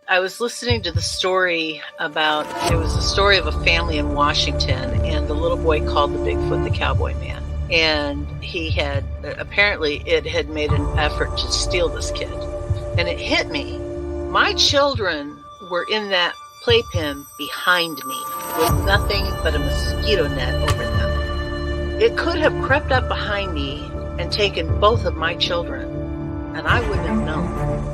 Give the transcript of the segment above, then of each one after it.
I was listening to the story about, it was a story of a family in Washington, and the little boy called the Bigfoot the cowboy man. And he had, apparently it had made an effort to steal this kid. And it hit me. My children were in that playpen behind me with nothing but a mosquito net over them. It could have crept up behind me and taken both of my children, and I wouldn't have known.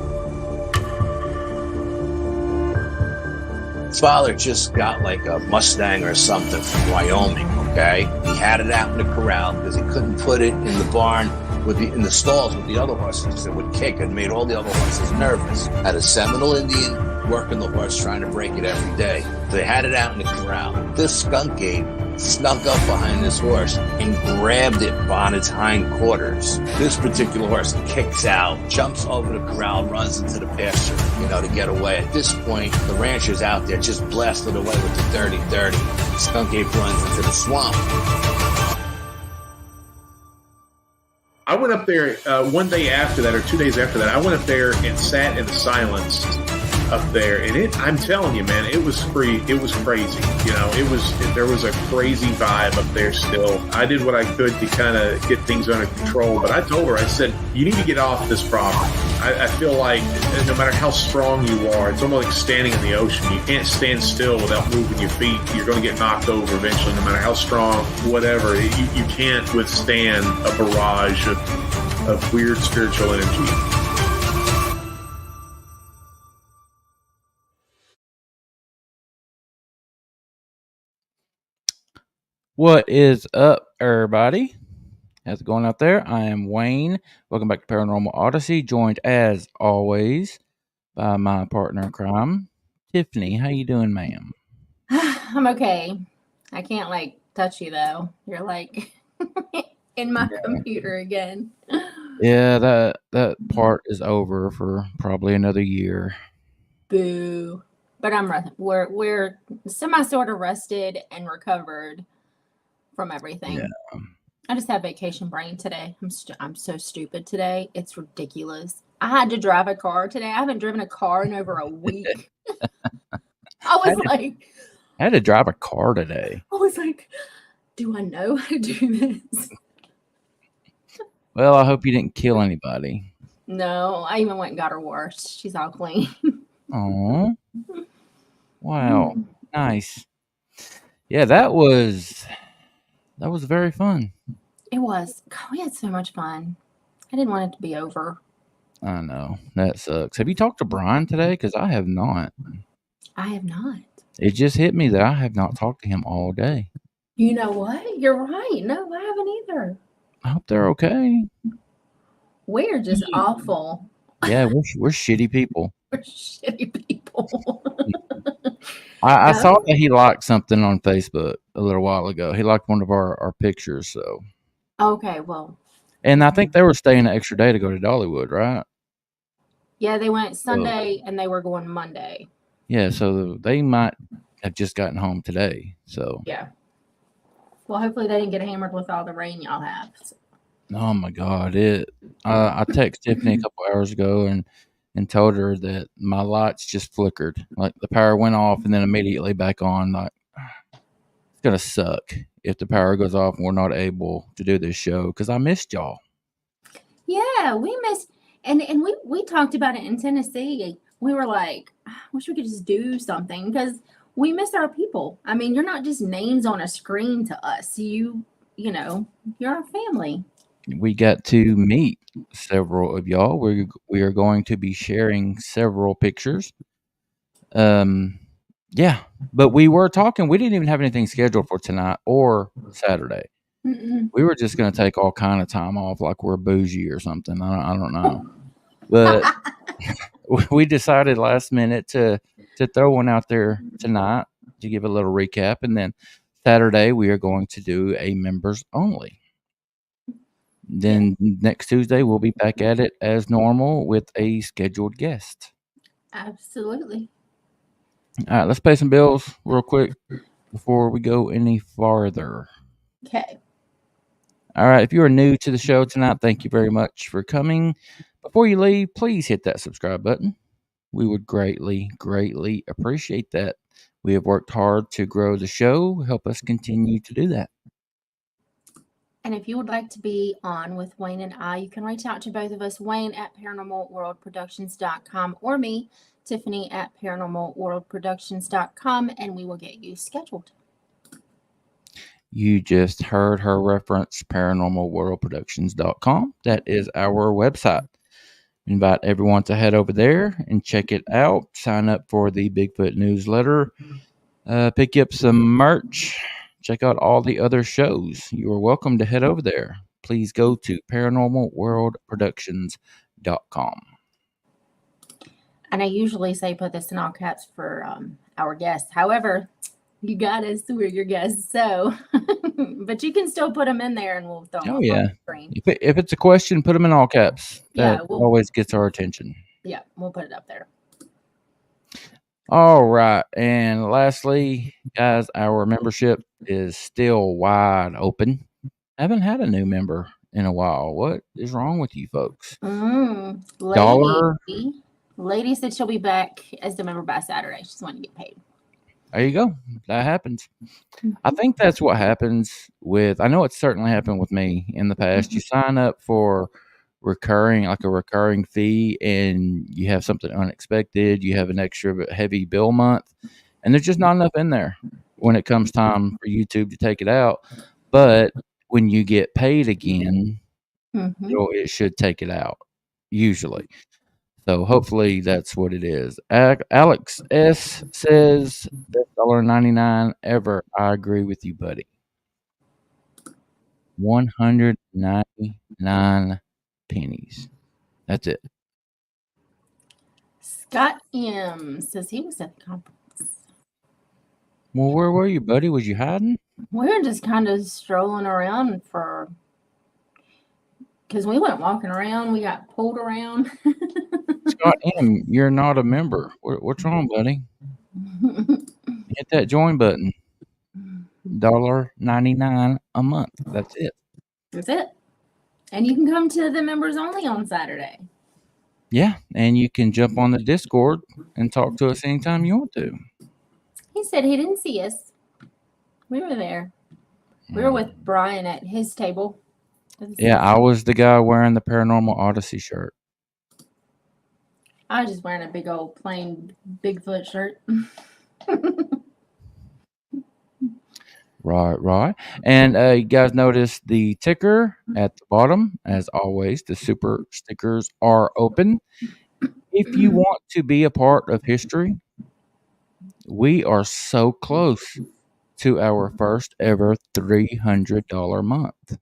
Father just got like a Mustang or something from Wyoming, okay? He had it out in the corral because he couldn't put it in the barn in the stalls with the other horses. It would kick and made all the other horses nervous. Had a Seminole Indian working the horse trying to break it every day. So they had it out in the corral. This skunk ape snuck up behind this horse and grabbed it on its hind quarters. This particular horse kicks out, jumps over the corral, runs into the pasture, to get away. At this point, the rancher's out there just blasted away with the dirty. Skunk ape runs into the swamp. I went up there one day after that, or 2 days after that. I went up there and sat in the silence up there, and I'm telling you, man, it was free. It was crazy. There was a crazy vibe up there still. I did what I could to kind of get things under control, but I told her, I said, you need to get off this property. I feel like no matter how strong you are, it's almost like standing in the ocean. You can't stand still without moving your feet. You're going to get knocked over eventually, no matter how strong, whatever. You can't withstand a barrage of weird spiritual energy. What is up, everybody? How's it going out there? I am Wayne. Welcome back to Paranormal Odyssey, joined as always by my partner in crime, Tiffany. How you doing, ma'am? I'm okay. I can't touch you though. You're in my computer again. Yeah, that part is over for probably another year. Boo. But we're semi sort of rested and recovered from everything. Yeah. I just have vacation brain today. I'm so stupid today. It's ridiculous. I had to drive a car today. I haven't driven a car in over a week. I had to drive a car today. I was like, do I know how to do this? Well, I hope you didn't kill anybody. No, I even went and got her washed. She's all clean. Oh, wow, nice. Yeah, that was very fun. It was. God, we had so much fun. I didn't want it to be over. I know. That sucks. Have you talked to Brian today? Because I have not. I have not. It just hit me that I have not talked to him all day. You know what? You're right. No, I haven't either. I hope they're okay. We're just awful. Yeah, we're shitty people. We're shitty people. I saw that he liked something on Facebook a little while ago. He liked one of our pictures, so. Okay, well. And I think they were staying an extra day to go to Dollywood, right? Yeah, they went Sunday and they were going Monday. Yeah, so they might have just gotten home today, so. Yeah. Well, hopefully they didn't get hammered with all the rain y'all have. So. Oh, my God. I texted Tiffany a couple hours ago and told her that my lights just flickered. Like the power went off and then immediately back on. Like, it's going to suck if the power goes off and we're not able to do this show because I missed y'all. Yeah, we missed. And we talked about it in Tennessee. We were like, I wish we could just do something because we miss our people. I mean, you're not just names on a screen to us. You're our family. We got to meet several of y'all. We are going to be sharing several pictures. Yeah, but we were talking. We didn't even have anything scheduled for tonight or Saturday. Mm-mm. We were just going to take all kind of time off, like we're bougie or something. I don't know, but we decided last minute to throw one out there tonight to give a little recap, and then Saturday we are going to do a members only. Then next Tuesday, we'll be back at it as normal with a scheduled guest. Absolutely. All right, let's pay some bills real quick before we go any farther. Okay. All right, if you are new to the show tonight, thank you very much for coming. Before you leave, please hit that subscribe button. we would greatly, greatly appreciate that. We have worked hard to grow the show. Help us continue to do that. And if you would like to be on with Wayne and I, you can reach out to both of us, Wayne at paranormalworldproductions.com or me, Tiffany at paranormalworldproductions.com, and we will get you scheduled. You just heard her reference paranormalworldproductions.com. That is our website. Invite everyone to head over there and check it out. Sign up for the Bigfoot newsletter. Pick up some merch. Check out all the other shows. You are welcome to head over there. Please go to paranormalworldproductions.com. And I usually say put this in all caps for our guests. However, you got us. We're your guests. So, but you can still put them in there and we'll throw them on the screen. If it's a question, put them in all caps. That always gets our attention. Yeah, we'll put it up there. All right. And lastly, guys, our membership is still wide open. I haven't had a new member in a while. What is wrong with you folks? Lady said she'll be back as the member by Saturday. She's wanting to get paid. There you go. That happens. I think that's what happens with, I know it's certainly happened with me in the past. You sign up for a recurring fee, and you have something unexpected. You have an extra heavy bill month, and there's just not enough in there when it comes time for YouTube to take it out. But when you get paid again, it should take it out, usually. So hopefully that's what it is. Alex S. says $1.99 ever. I agree with you, buddy. 199 pennies. That's it. Scott M. says he was at the conference. Well, where were you, buddy? Was you hiding? We were just kind of strolling around because we went walking around. We got pulled around. Scott M., you're not a member. What's wrong, buddy? Hit that join button. $1.99 a month. That's it. That's it. And you can come to the members only on Saturday. Yeah, and you can jump on the Discord and talk to us anytime you want to. He said he didn't see us. We were there. We were with Brian at his table. Yeah, I was the guy wearing the Paranormal Odyssey shirt. I was just wearing a big old plain Bigfoot shirt. Right. And you guys notice the ticker at the bottom. As always, the super stickers are open. If you want to be a part of history, we are so close to our first ever $300 month.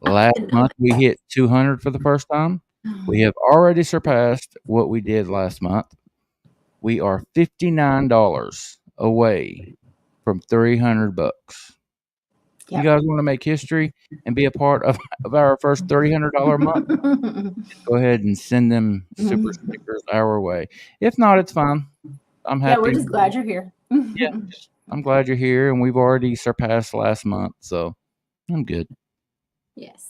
Last month, we hit 200 for the first time. We have already surpassed what we did last month. We are $59 away from $300. Yep. You guys want to make history and be a part of our first $300 month? Go ahead and send them super stickers our way. If not, it's fine. I'm happy. Yeah, we're just glad you're here. Yeah, I'm glad you're here, and we've already surpassed last month, so I'm good. Yes.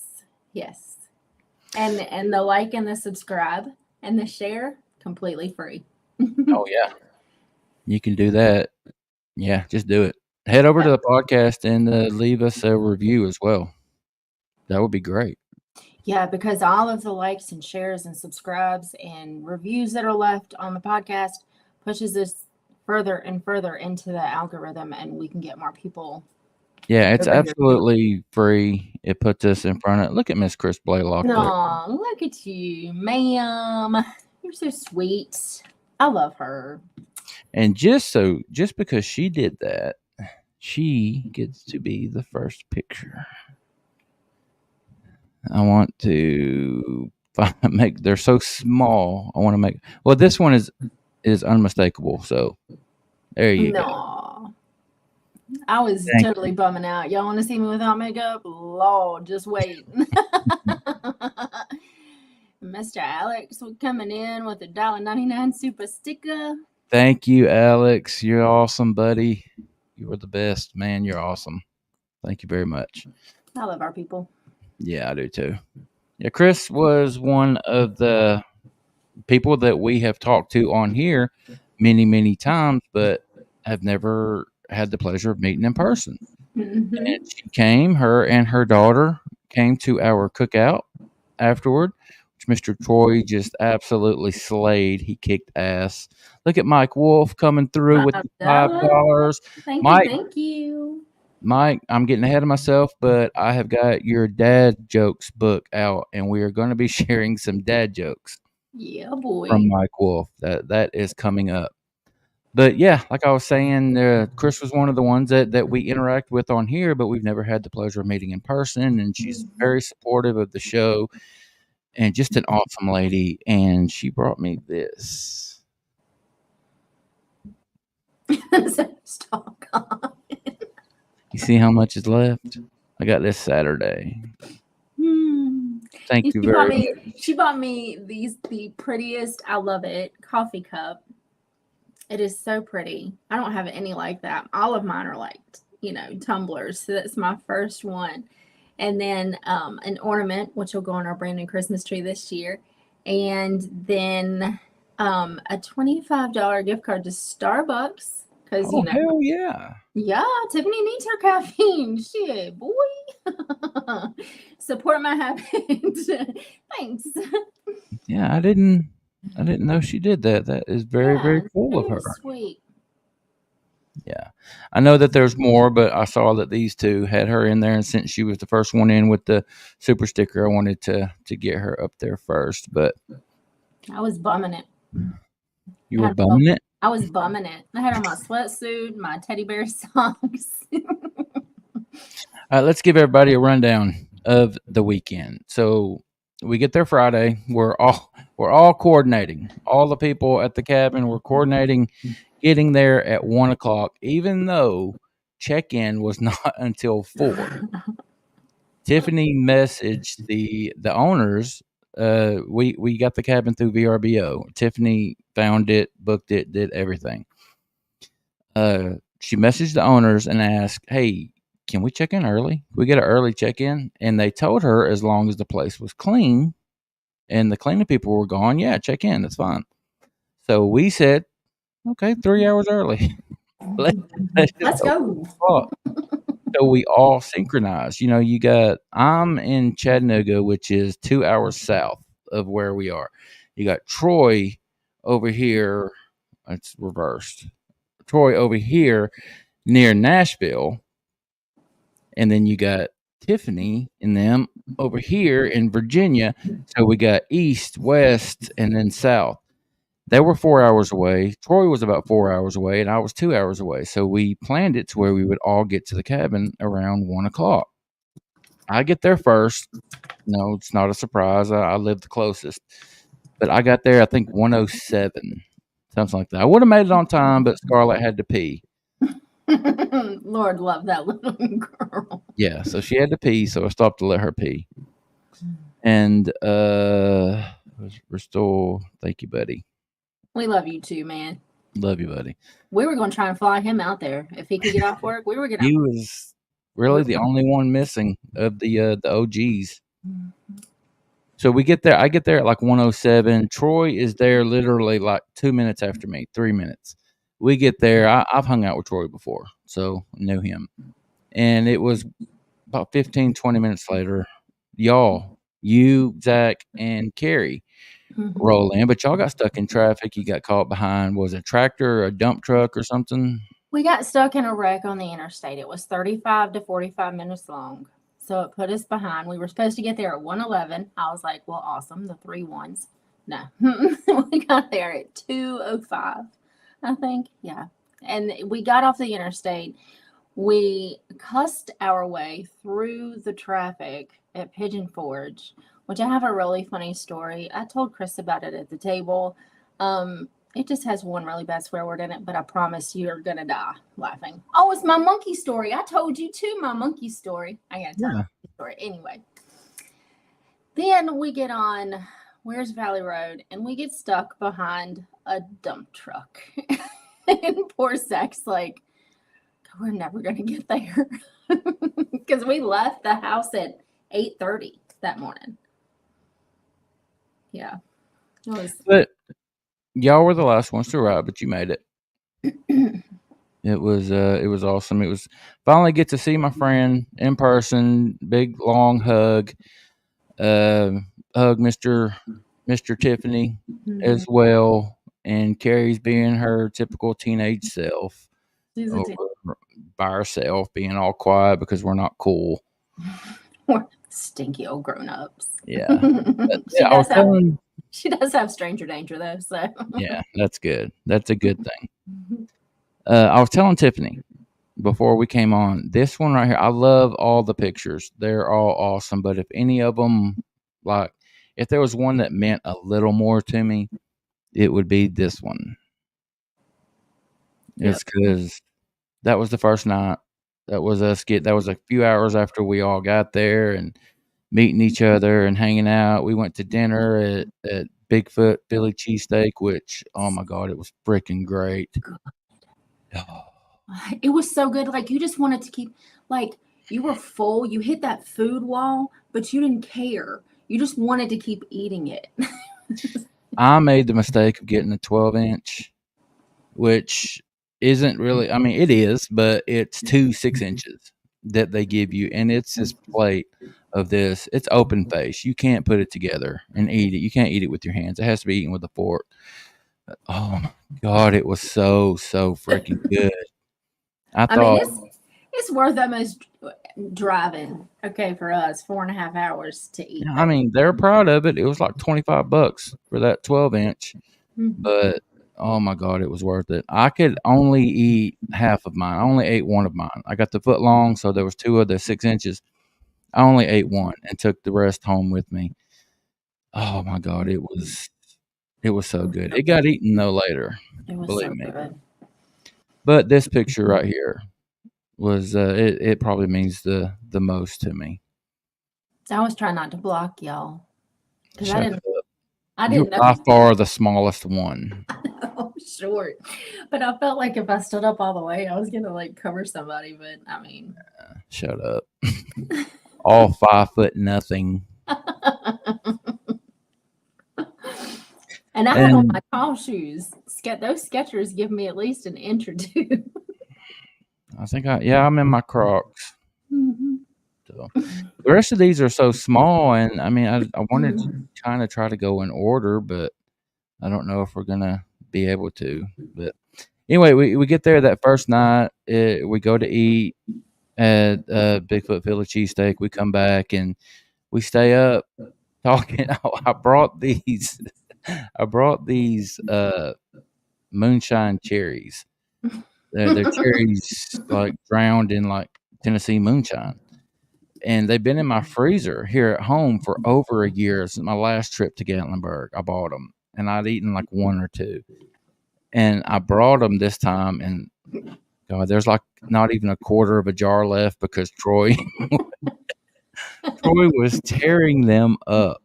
And the like and the subscribe and the share, completely free. Oh, yeah. You can do that. Yeah, just do it. Head over to the podcast and leave us a review as well. That would be great. Yeah, because all of the likes and shares and subscribes and reviews that are left on the podcast pushes us further and further into the algorithm, and we can get more people. Yeah, it's absolutely free. It puts us in front of. Look at Miss Chris Blaylock. Oh, look at you, ma'am. You're so sweet. I love her. And just because she did that, she gets to be the first picture. I want to make. They're so small. I want to make. Well, this one is unmistakable. So there you go. I was totally bumming out. Y'all want to see me without makeup? Lord, just wait. Mr. Alex coming in with a $1.99 super sticker. Thank you, Alex. You're awesome, buddy. You are the best, man. You're awesome. Thank you very much. I love our people. Yeah, I do too. Yeah, Chris was one of the people that we have talked to on here many, many times, but have never had the pleasure of meeting in person. Mm-hmm. And she came, her and her daughter came to our cookout afterward, which Mr. Troy just absolutely slayed. He kicked ass. Look at Mike Wolf coming through with the $5. Thank Mike, you, thank you. Mike, I'm getting ahead of myself, but I have got your dad jokes book out, and we are going to be sharing some dad jokes Yeah, boy. from Mike Wolf. That is coming up. But yeah, like I was saying, Chris was one of the ones that we interact with on here, but we've never had the pleasure of meeting in person. And she's very supportive of the show and just an awesome lady. And she brought me this. Stop. You see how much is left? I got this Saturday. Thank you very much. She bought me the prettiest, I love it, coffee cup. It is so pretty. I don't have any like that. All of mine are like, tumblers. So that's my first one. And then an ornament, which will go on our brand new Christmas tree this year. And then a $25 gift card to Starbucks. Because, hell yeah. Yeah, Tiffany needs her caffeine. Shit, boy. Support my habit. Thanks. Yeah, I didn't know she did that. That is very, very cool of her. Sweet. Yeah. I know that there's more, but I saw that these two had her in there. And since she was the first one in with the super sticker, I wanted to get her up there first. But I was bumming it. You were bumming it? I was bumming it. I had on my sweatsuit, my teddy bear socks. All right, let's give everybody a rundown of the weekend. So we get there Friday. We're all coordinating. All the people at the cabin were coordinating, getting there at 1:00, even though check-in was not until 4. Tiffany messaged the owners. We got the cabin through VRBO. Tiffany found it, booked it, did everything. She messaged the owners and asked, "Hey, can we check in early? We get an early check-in?" And they told her as long as the place was clean and the cleaning people were gone, yeah, check in. That's fine. So we said, okay, 3 hours early. Let's go. So we all synchronized. I'm in Chattanooga, which is 2 hours south of where we are. You got Troy over here. It's reversed. Troy over here near Nashville. And then you got Tiffany and them over here in Virginia. So we got east, west, and then south. They were 4 hours away. Troy was about 4 hours away, and I was 2 hours away. So we planned it to where we would all get to the cabin around 1:00. I get there first. No, it's not a surprise. I live the closest. But I got there, I think, 1:07, something like that. I would have made it on time, but Scarlett had to pee. Lord love that little girl. Yeah, so she had to pee, so I stopped to let her pee. And we're still, thank you, buddy. We love you too, man. Love you, buddy. We were going to try and fly him out there. If he could get off work, we were going to. He was really the only one missing of the OGs. So we get there. I get there at like 1:07. Troy is there literally like 2 minutes after me, 3 minutes. We get there. I've hung out with Troy before, so I knew him. And it was about 15, 20 minutes later. Y'all, you, Zach, and Carrie roll in, but y'all got stuck in traffic. You got caught behind, was it a tractor or a dump truck or something? We got stuck in a wreck on the interstate. It was 35 to 45 minutes long. So it put us behind. We were supposed to get there at 1:11. I was like, well, awesome. The 3 1s. No. We got there at 2:05, I think. Yeah. And we got off the interstate. We cussed our way through the traffic at Pigeon Forge, which I have a really funny story. I told Chris about it at the table. It just has one really bad swear word in it, but I promise you're going to die laughing. Oh, it's my monkey story. I told you too, my monkey story. I got to tell you the story. Anyway, then we get on Where's Valley Road, and we get stuck behind a dump truck. And poor Zach's like, we're never going to get there. Because we left the house at 8:30 that morning. Yeah. But y'all were the last ones to arrive, but you made it. It was awesome. It was finally get to see my friend in person. Big long hug. Hug Mr. Tiffany as well, and Carrie's being her typical teenage self. By herself, being all quiet because we're not cool. We're stinky old grown-ups. Yeah. She does have stranger danger though, so yeah, that's good. That's a good thing. I was telling Tiffany before we came on, this one right here, I love all the pictures. They're all awesome, but if any of them, like, if there was one that meant a little more to me, it would be this one. It's because that was the first night. That was us that was a few hours after we all got there and meeting each other and hanging out. We went to dinner at Bigfoot Philly cheesesteak, which, oh my God, it was freaking great. Oh. It was so good. Like, you just wanted to keep, like, you were full. You hit that food wall, but you didn't care. You just wanted to keep eating it. I made the mistake of getting a 12-inch, which isn't really, I mean, it is, but it's 2 6-inches that they give you. And it's this plate of this. It's open face. You can't put it together and eat it. You can't eat it with your hands. It has to be eaten with a fork. Oh my God, it was so freaking good. I mean, it's worth almost driving, okay, for us, 4.5 hours to eat. I mean, they're proud of it. It was like $25 for that 12-inch, but oh my God, it was worth it. I could only eat half of mine. I only ate one of mine. I got the foot long, so there was 2 of the 6 inches. I only ate one and took the rest home with me. Oh my God, it was so good. It got eaten though later. Believe me. Good. But this picture right here was it probably means the most to me. I was trying not to block y'all. I didn't know. By far the smallest one. Oh, short. But I felt like if I stood up all the way, I was gonna like cover somebody. But I mean, shut up. All 5 foot nothing. And I had on my tall shoes. Those Skechers give me at least an inch or 2. I think I'm in my Crocs. So the rest of these are so small, and I mean, I wanted to kind of try to go in order, but I don't know if we're gonna be able to. But anyway, we get there that first night. We go to eat at Bigfoot Philly cheesesteak. We come back and we stay up talking. I brought these. Moonshine cherries. They're cherries like drowned in like Tennessee moonshine. And they've been in my freezer here at home for over a year. Since my last trip to Gatlinburg, I bought them. And I'd eaten like 1 or 2. And I brought them this time. And God, there's like not even a quarter of a jar left because Troy was tearing them up.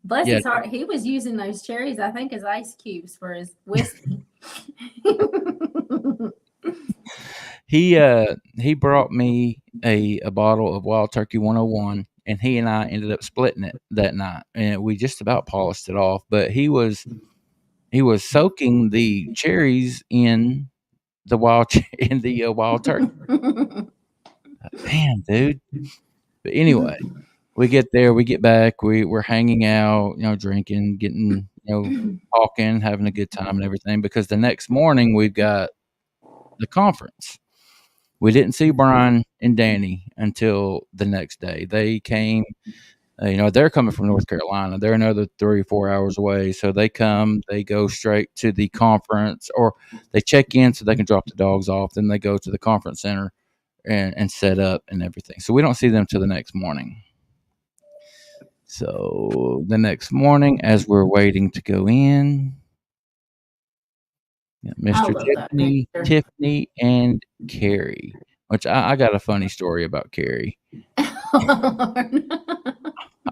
Bless his heart, he was using those cherries, I think, as ice cubes for his whiskey. He brought me a bottle of Wild Turkey 101, and he and I ended up splitting it that night, and we just about polished it off. But he was soaking the cherries in the wild turkey. Damn, dude. But anyway. We get there, we get back, we're hanging out, drinking, getting, talking, having a good time and everything, because the next morning we've got the conference. We didn't see Brian and Danny until the next day. They came, they're coming from North Carolina. They're another 3 or 4 hours away. So they go straight to the conference, or they check in so they can drop the dogs off. Then they go to the conference center and set up and everything. So we don't see them till the next morning. So the next morning, as we're waiting to go in, Mr. Tiffany, and Carrie, which I got a funny story about Carrie.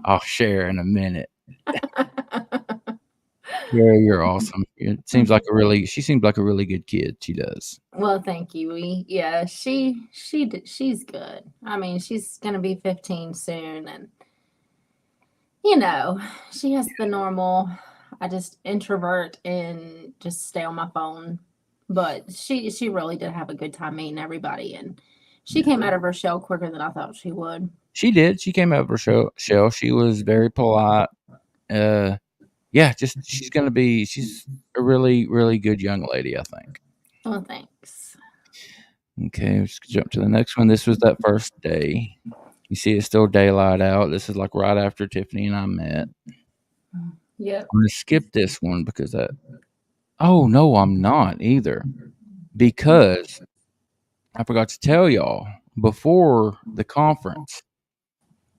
I'll share in a minute. Carrie, you're awesome. She seems like a really good kid. She does. Well, thank you. She's good. I mean, she's gonna be 15 soon, and She has the normal, I just introvert and just stay on my phone. But she really did have a good time meeting everybody, and she came out of her shell quicker than I thought she would. She did. She came out of her shell. She was very polite. She's gonna be. She's a really, really good young lady, I think. Oh, thanks. Okay, let's jump to the next one. This was that first day. You see, it's still daylight out. This is like right after Tiffany and I met. Yep. I'm gonna skip this one because that. Oh no, I'm not either, because I forgot to tell y'all before the conference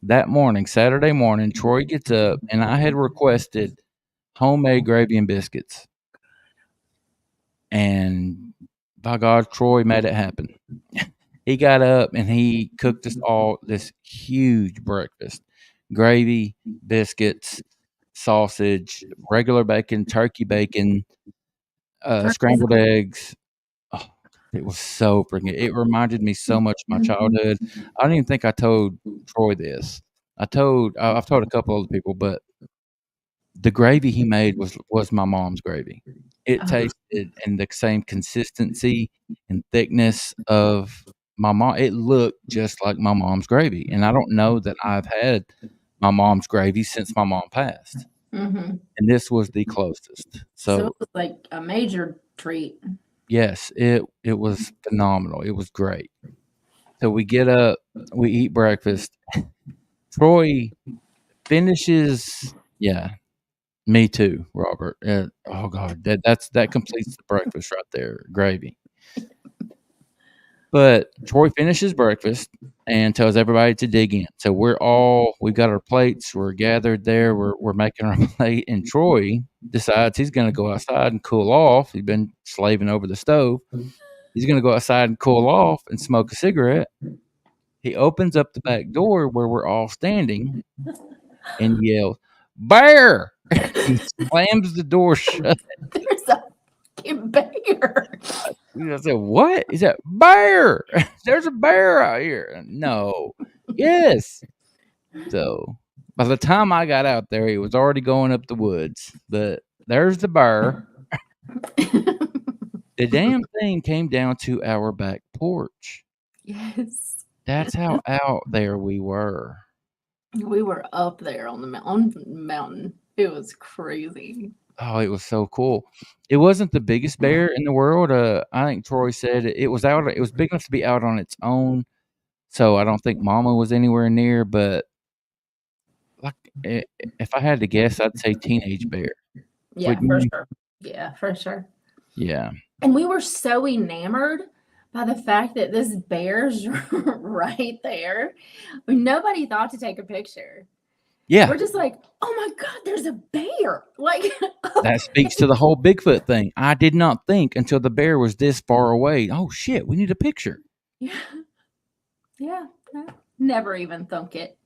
that morning, Saturday morning. Troy gets up, and I had requested homemade gravy and biscuits, and by God, Troy made it happen. He got up and he cooked us all this huge breakfast: gravy, biscuits, sausage, regular bacon, turkey bacon, scrambled eggs. Oh, it was so freaking. It reminded me so much of my childhood. I don't even think I told Troy this. I've told a couple other people, but the gravy he made was my mom's gravy. It tasted and the same consistency and thickness of my mom. It looked just like my mom's gravy, and I don't know that I've had my mom's gravy since my mom passed. Mm-hmm. And this was the closest. So it was like a major treat. Yes, it was phenomenal. It was great. So we get up, we eat breakfast. Troy finishes. Yeah, me too, Robert. Oh God, that completes the breakfast right there, gravy. But Troy finishes breakfast and tells everybody to dig in. So we've got our plates, we're gathered there, we're making our plate, and Troy decides he's going to go outside and cool off. He's been slaving over the stove. He's going to go outside and cool off and smoke a cigarette. He opens up the back door where we're all standing and yells, "Bear!" He slams the door shut. There's a fucking bear. I said, "What?" He said, "Bear! There's a bear out here." No. Yes. So by the time I got out there, he was already going up the woods. But there's the bear. The damn thing came down to our back porch. Yes. That's how out there we were. We were up there on the mountain. It was crazy. Oh, it was so cool. It wasn't the biggest bear in the world. I think Troy said it was out. It was big enough to be out on its own. So I don't think Mama was anywhere near. But like, if I had to guess, I'd say teenage bear. Yeah, for sure. Yeah, for sure. Yeah. And we were so enamored by the fact that this bear's right there. Nobody thought to take a picture. Yeah. We're just like, oh my God, there's a bear. Like that speaks to the whole Bigfoot thing. I did not think until the bear was this far away. Oh shit, we need a picture. Yeah. Yeah. Never even thunk it.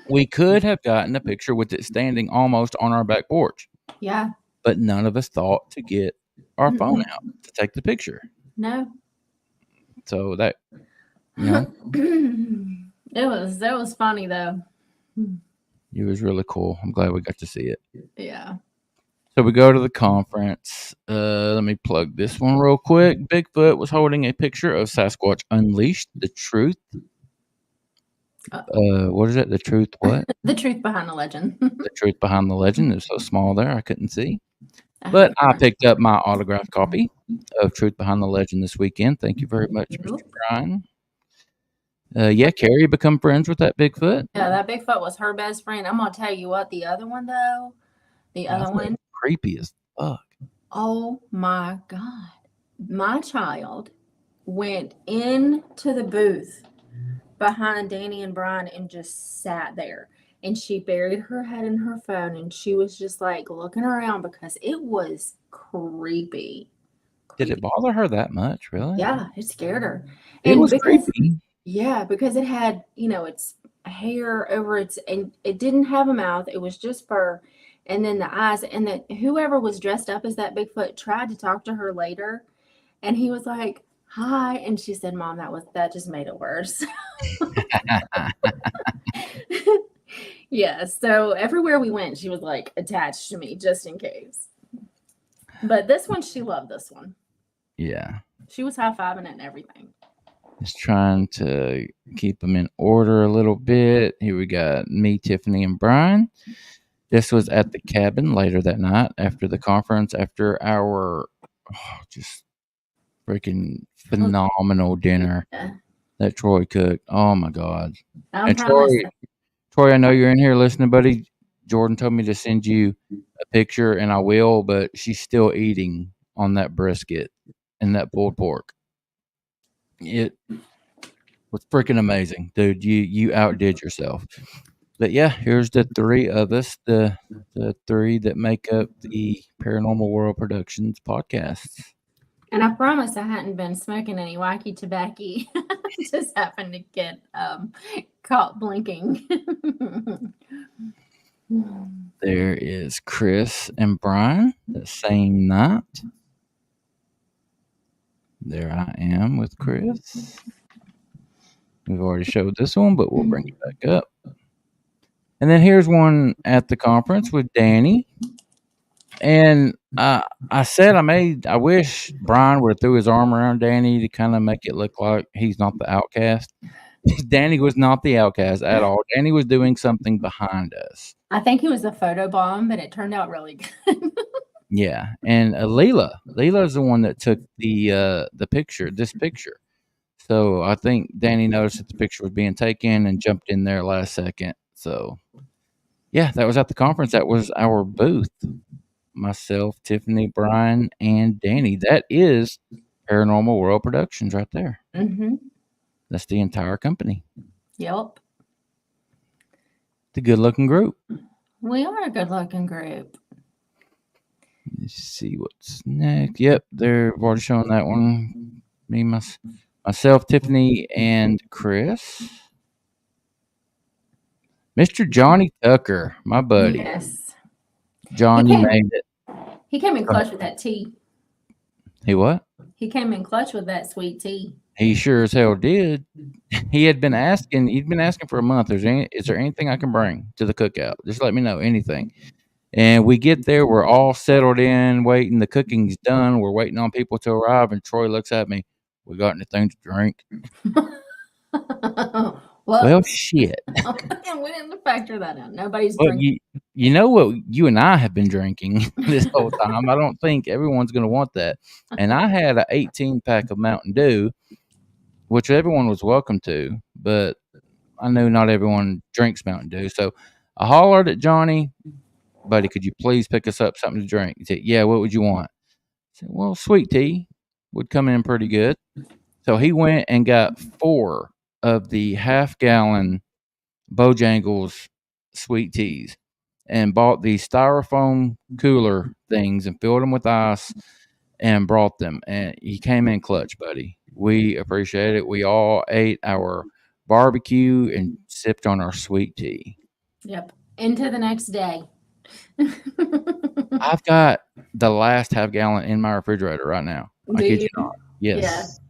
We could have gotten a picture with it standing almost on our back porch. Yeah. But none of us thought to get our phone out to take the picture. No. So that, that was funny though. It was really cool. I'm glad we got to see it. Yeah. So we go to the conference. Let me plug this one real quick. Bigfoot was holding a picture of Sasquatch Unleashed, the truth. What is it? The truth what? The truth behind the legend. The truth behind the legend. It was so small there, I couldn't see. But I picked up my autographed copy of Truth Behind the Legend this weekend. Thank you very much, Mr. Brian. Carrie become friends with that Bigfoot. Yeah, that Bigfoot was her best friend. I'm gonna tell you what, the other one though, creepy as fuck. Oh my God. My child went into the booth behind Danny and Brian and just sat there. And she buried her head in her phone and she was just like looking around because it was creepy. Did it bother her that much, really? Yeah, it scared her. It was creepy. Yeah, because it had, its hair over its, and it didn't have a mouth. It was just fur. And then the eyes, and that whoever was dressed up as that Bigfoot tried to talk to her later. And he was like, "Hi." And she said, "Mom, that just made it worse." Yeah, so everywhere we went, she was like attached to me just in case. But this one, she loved this one. Yeah. She was high-fiving it and everything. Just trying to keep them in order a little bit. Here we got me, Tiffany, and Brian. This was at the cabin later that night after the conference, after our just freaking phenomenal dinner that Troy cooked. Oh my God. I And promise. Troy, I know you're in here listening, buddy. Jordan told me to send you a picture, and I will, but she's still eating on that brisket and that pulled pork. It was freaking amazing, dude. You outdid yourself. But yeah, here's the three of us, the three that make up the Paranormal World Productions podcasts. And I promise I hadn't been smoking any wacky tobacco. Just happened to get caught blinking. There is Chris and Brian the same night. There I am with Chris. We've already showed this one, but we'll bring it back up. And then here's one at the conference with Danny. And I said I wish Brian would have threw his arm around Danny to kind of make it look like he's not the outcast. Danny was not the outcast at all. Danny was doing something behind us. I think he was a photo bomb, but it turned out really good. Yeah, and Leela's the one that took the picture, this picture. So I think Danny noticed that the picture was being taken and jumped in there last second. So yeah, that was at the conference. That was our booth. Myself, Tiffany, Brian, and Danny. That is Paranormal World Productions right there. Mm-hmm. That's the entire company. Yep. The good-looking group. We are a good-looking group. Let's see what's next. Yep, they're already showing that one. Me, myself, Tiffany, and Chris. Mr. Johnny Tucker, my buddy. Yes. John, you made it. He came in clutch with that tea. He what? He came in clutch with that sweet tea. He sure as hell did. He'd been asking for a month. Is there anything I can bring to the cookout? Just let me know, anything. And we get there, we're all settled in, waiting. The cooking's done. We're waiting on people to arrive. And Troy looks at me. We got anything to drink? Well, shit. We didn't factor that in. Nobody's drinking. You know what you and I have been drinking this whole time. I don't think everyone's going to want that. And I had an 18-pack of Mountain Dew, which everyone was welcome to, but I knew not everyone drinks Mountain Dew. So I hollered at Johnny, buddy, could you please pick us up something to drink? He said, yeah, what would you want? I said, well, sweet tea would come in pretty good. So he went and got 4 of the half-gallon Bojangles sweet teas and bought these styrofoam cooler things and filled them with ice and brought them. And he came in clutch, buddy. We appreciate it. We all ate our barbecue and sipped on our sweet tea. Yep. Into the next day. I've got the last half-gallon in my refrigerator right now. I kid you not. Yes.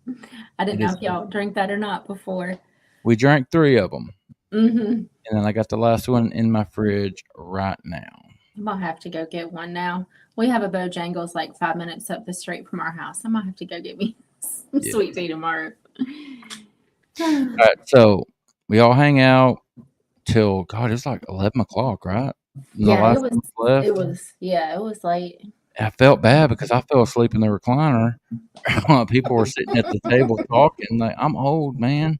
Yeah. I didn't know if y'all drank that or not before. We drank 3 of them. Mm-hmm. And then I got the last one in my fridge right now. I might have to go get one now. We have a Bojangles like 5 minutes up the street from our house. I might have to go get me some sweet tea tomorrow. All right, so we all hang out till, God, it was like 11 o'clock, right? Yeah, it was late. I felt bad because I fell asleep in the recliner while people were sitting at the table talking. Like, I'm old, man.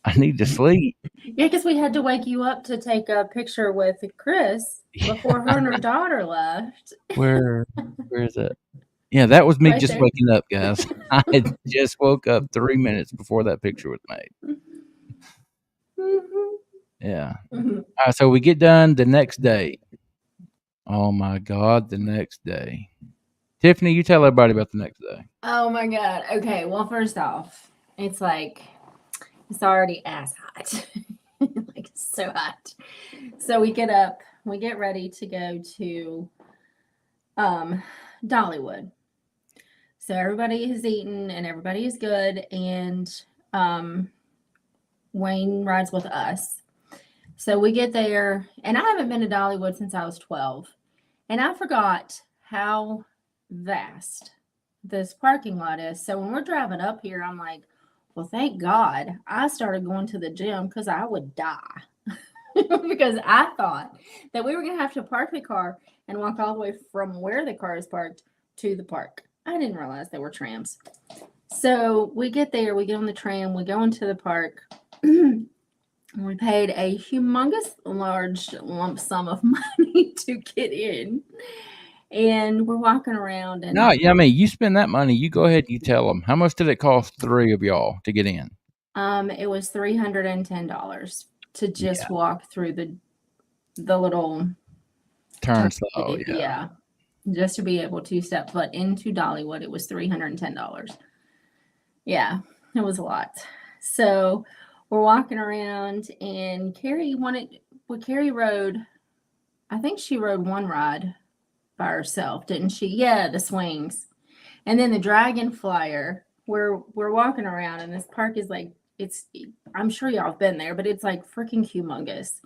I need to sleep. Yeah, because we had to wake you up to take a picture with Chris before her and her daughter left. Where is it? Yeah, that was me right just there. waking up, guys. I had just woke up 3 minutes before that picture was made. Mm-hmm. Yeah. Mm-hmm. All right, so we get done the next day. Oh, my God, the next day. Tiffany, you tell everybody about the next day. Oh, my God. Okay, well, first off, it's already ass hot. Like, so hot. So we get up, we get ready to go to Dollywood. So everybody has eaten and everybody is good. And Wayne rides with us. So we get there, and I haven't been to Dollywood since I was 12. And I forgot how vast this parking lot is. So when we're driving up here, I'm like, well, thank God I started going to the gym because I would die. Because I thought that we were going to have to park the car and walk all the way from where the car is parked to the park. I didn't realize they were trams. So we get there, we get on the tram, we go into the park. We paid a humongous large lump sum of money to get in. And we're walking around. And no, yeah, I mean, you spend that money, you go ahead, you tell them. How much did it cost 3 of y'all to get in? It was $310 to just walk through the little turnstile. Yeah, just to be able to step foot into Dollywood. It was $310. Yeah, it was a lot. So we're walking around, and Carrie rode. I think she rode one ride by herself, didn't she? Yeah, the swings, and then the dragon flyer. We're walking around, and this park is like, I'm sure y'all have been there, but it's like freaking humongous.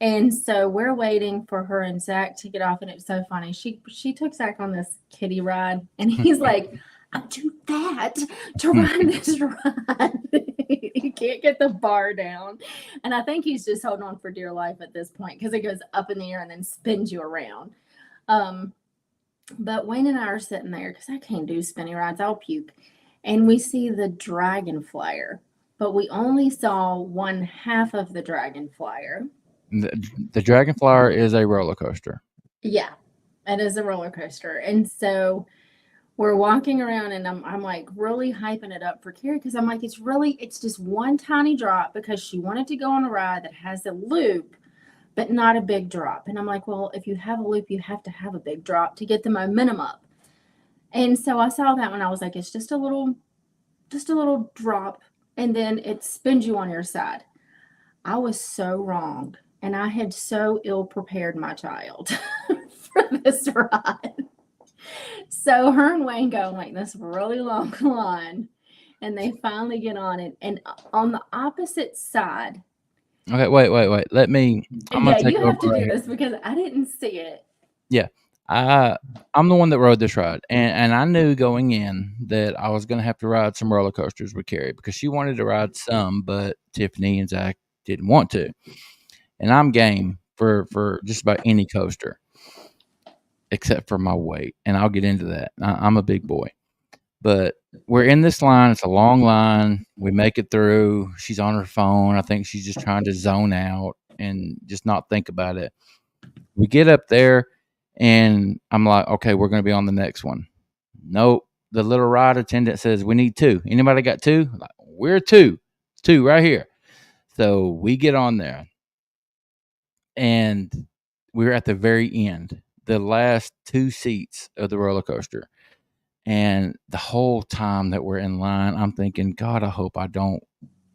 And so we're waiting for her and Zach to get off, and it was so funny. She took Zach on this kiddie ride, and he's like, I'm too fat to ride this ride. He can't get the bar down. And I think he's just holding on for dear life at this point because it goes up in the air and then spins you around. But Wayne and I are sitting there because I can't do spinny rides. I'll puke. And we see the dragon flyer, but we only saw one half of the dragon flyer. The dragon flyer is a roller coaster. Yeah, it is a roller coaster. And so we're walking around, and I'm like really hyping it up for Carrie because I'm like, it's just one tiny drop because she wanted to go on a ride that has a loop, but not a big drop. And I'm like, well, if you have a loop, you have to have a big drop to get the momentum up. And so I saw that when I was like, it's just a little drop, and then it spins you on your side. I was so wrong, and I had so ill prepared my child for this ride. So her and Wayne go like this really long line, and they finally get on it. And on the opposite side. Okay, wait. I'm gonna take you have to over do this because I didn't see it. Yeah, I'm the one that rode this ride, and I knew going in that I was gonna have to ride some roller coasters with Carrie because she wanted to ride some, but Tiffany and Zach didn't want to. And I'm game for just about any coaster, except for my weight, and I'll get into that. I'm a big boy. But we're in this line. It's a long line. We make it through. She's on her phone. I think she's just trying to zone out and just not think about it. We get up there, and I'm like, okay, we're going to be on the next one. Nope. The little ride attendant says, we need 2. Anybody got 2? Like, we're 2. 2 right here. So we get on there, and we're at the very end, the last 2 seats of the roller coaster. And the whole time that we're in line, I'm thinking, God, I hope I don't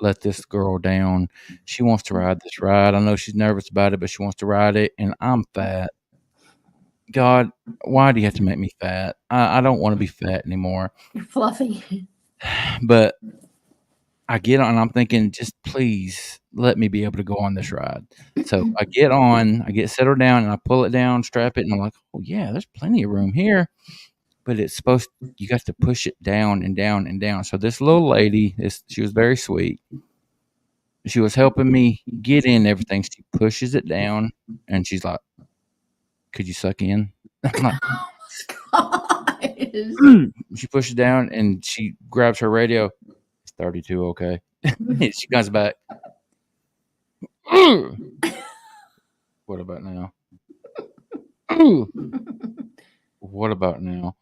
let this girl down. She wants to ride this ride. I know she's nervous about it, but she wants to ride it, and I'm fat. God, why do you have to make me fat? I don't want to be fat anymore. You're fluffy. But I get on, and I'm thinking, just please let me be able to go on this ride. So I get on, I get settled down, and I pull it down, strap it, and I'm like, oh, yeah, there's plenty of room here. But it's you got to push it down and down and down. So this little lady, she was very sweet. She was helping me get in everything. She pushes it down, and she's like, could you suck in? I'm like, oh my gosh. She pushes down, and she grabs her radio. It's 32, okay? She comes back. What about now? What about now?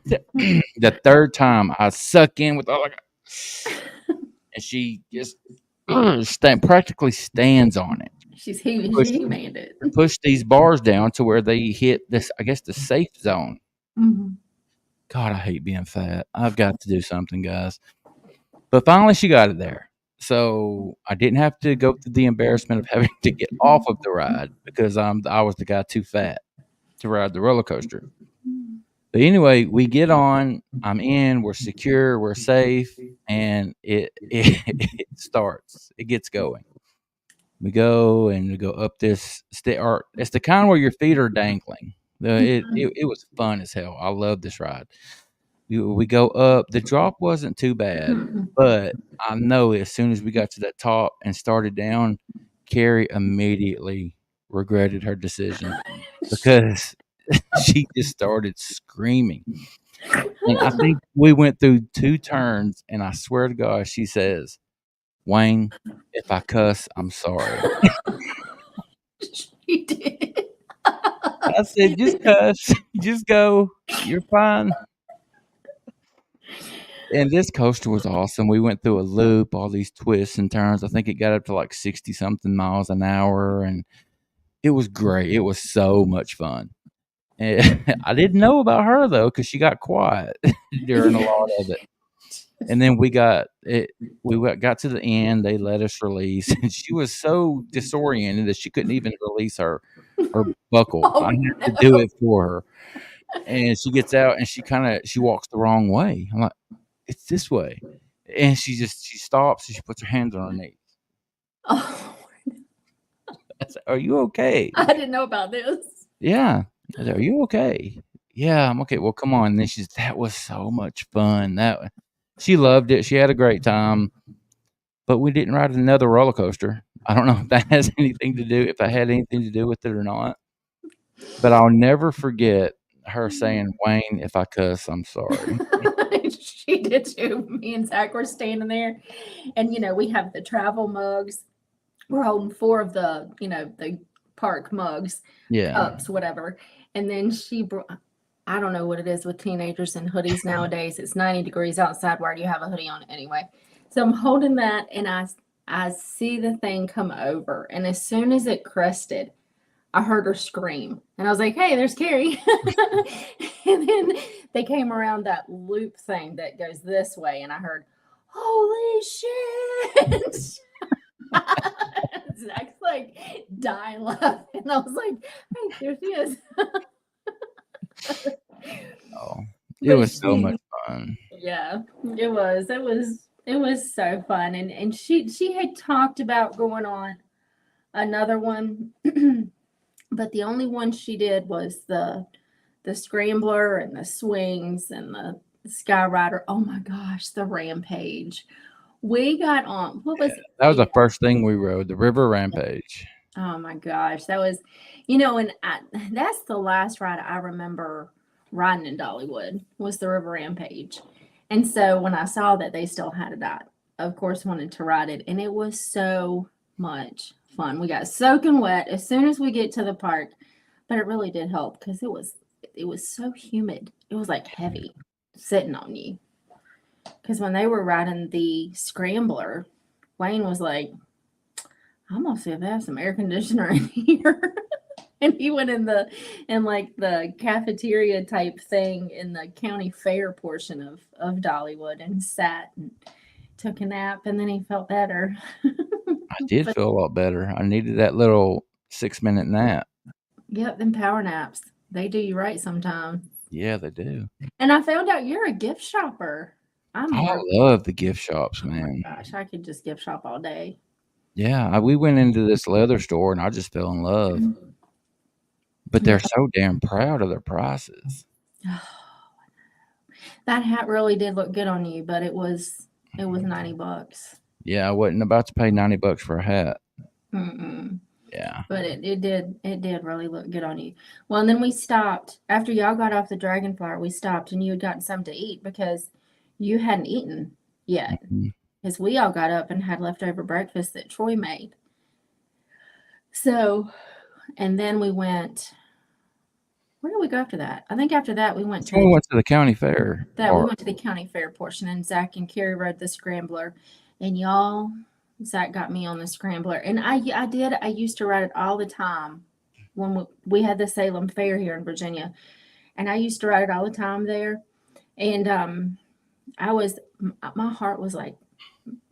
The third time I suck in with all I got, and she just practically stands on it. She's he-made it. Push these bars down to where they hit this, I guess, the safe zone. Mm-hmm. God, I hate being fat. I've got to do something, guys. But finally, she got it there. So I didn't have to go through the embarrassment of having to get off of the ride because I was the guy too fat to ride the roller coaster. But anyway, we get on, I'm in, we're secure, we're safe, and it starts. It gets going. We go up this or it's the kind where your feet are dangling. It was fun as hell. I love this ride. We go up. The drop wasn't too bad, but I know as soon as we got to that top and started down, Carrie immediately regretted her decision because she just started screaming. And I think we went through 2 turns, and I swear to God, she says, "Wayne, if I cuss, I'm sorry." She did. I said, "Just cuss. Just go. You're fine." And this coaster was awesome. We went through a loop, all these twists and turns. I think it got up to like 60 something miles an hour, and it was great. It was so much fun. And I didn't know about her though, because she got quiet during a lot of it. And then we got to the end. They let us release, and she was so disoriented that she couldn't even release her buckle. Oh, I had to do it for her. And she gets out, and she walks the wrong way. I'm like, "It's this way," and she stops and she puts her hands on her knees. Oh, I said, "Are you okay?" I didn't know about this. Yeah. I said, "Are you okay?" "Yeah, I'm okay." "Well, come on." And then that was so much fun. She loved it. She had a great time, but we didn't ride another roller coaster. I don't know if that had anything to do with it or not, but I'll never forget her saying, "Wayne, if I cuss, I'm sorry." She did too. Me and Zach were standing there, and we have the travel mugs. We're holding 4 of the the park mugs, Yeah. cups, whatever. And then she brought. I don't know what it is with teenagers and hoodies nowadays. It's 90 degrees outside. Why do you have a hoodie on anyway? So I'm holding that, and I see the thing come over, and as soon as it crested, I heard her scream, and I was like, "Hey, there's Carrie." And then they came around that loop thing that goes this way, and I heard, "Holy shit!" Zach's like dying laughing, and I was like, "Hey, there she is." Oh, it was so much fun. Yeah, it was. It was so fun, and she had talked about going on another one. But the only one she did was the scrambler and the swings and the Skyrider. Oh my gosh, the Rampage. We got on. What was it? That was the first thing we rode, the River Rampage. Oh my gosh, that was, and that's the last ride I remember riding in Dollywood was the River Rampage. And so when I saw that they still had it, I of course wanted to ride it, and it was so much fun. We got soaking wet as soon as we get to the park, but it really did help because it was so humid. It was like heavy sitting on you. Because when they were riding the scrambler, Wayne was like, "I'm gonna see if they have some air conditioner in here." And he went in the cafeteria type thing in the county fair portion of Dollywood and sat and took a nap, and then he felt better. I did feel a lot better. I needed that little 6-minute nap. Yep, them power naps. They do you right sometimes. Yeah, they do. And I found out you're a gift shopper. I love the gift shops, man. Gosh, I could just gift shop all day. Yeah, we went into this leather store and I just fell in love. But they're so damn proud of their prices. That hat really did look good on you, but it was $90. Yeah, I wasn't about to pay $90 for a hat. Mm-mm. Yeah. But it did really look good on you. Well, and then we stopped after y'all got off the Dragonfly. We stopped, and you had gotten something to eat because you hadn't eaten yet. Because we all got up and had leftover breakfast that Troy made. So, and then we went. Where did we go after that? I think after that we went to the county fair. We went to the county fair portion, and Zach and Carrie rode the scrambler, and Zach got me on the scrambler, and I used to ride it all the time when we had the Salem Fair here in Virginia, and I used to ride it all the time there, and my heart was like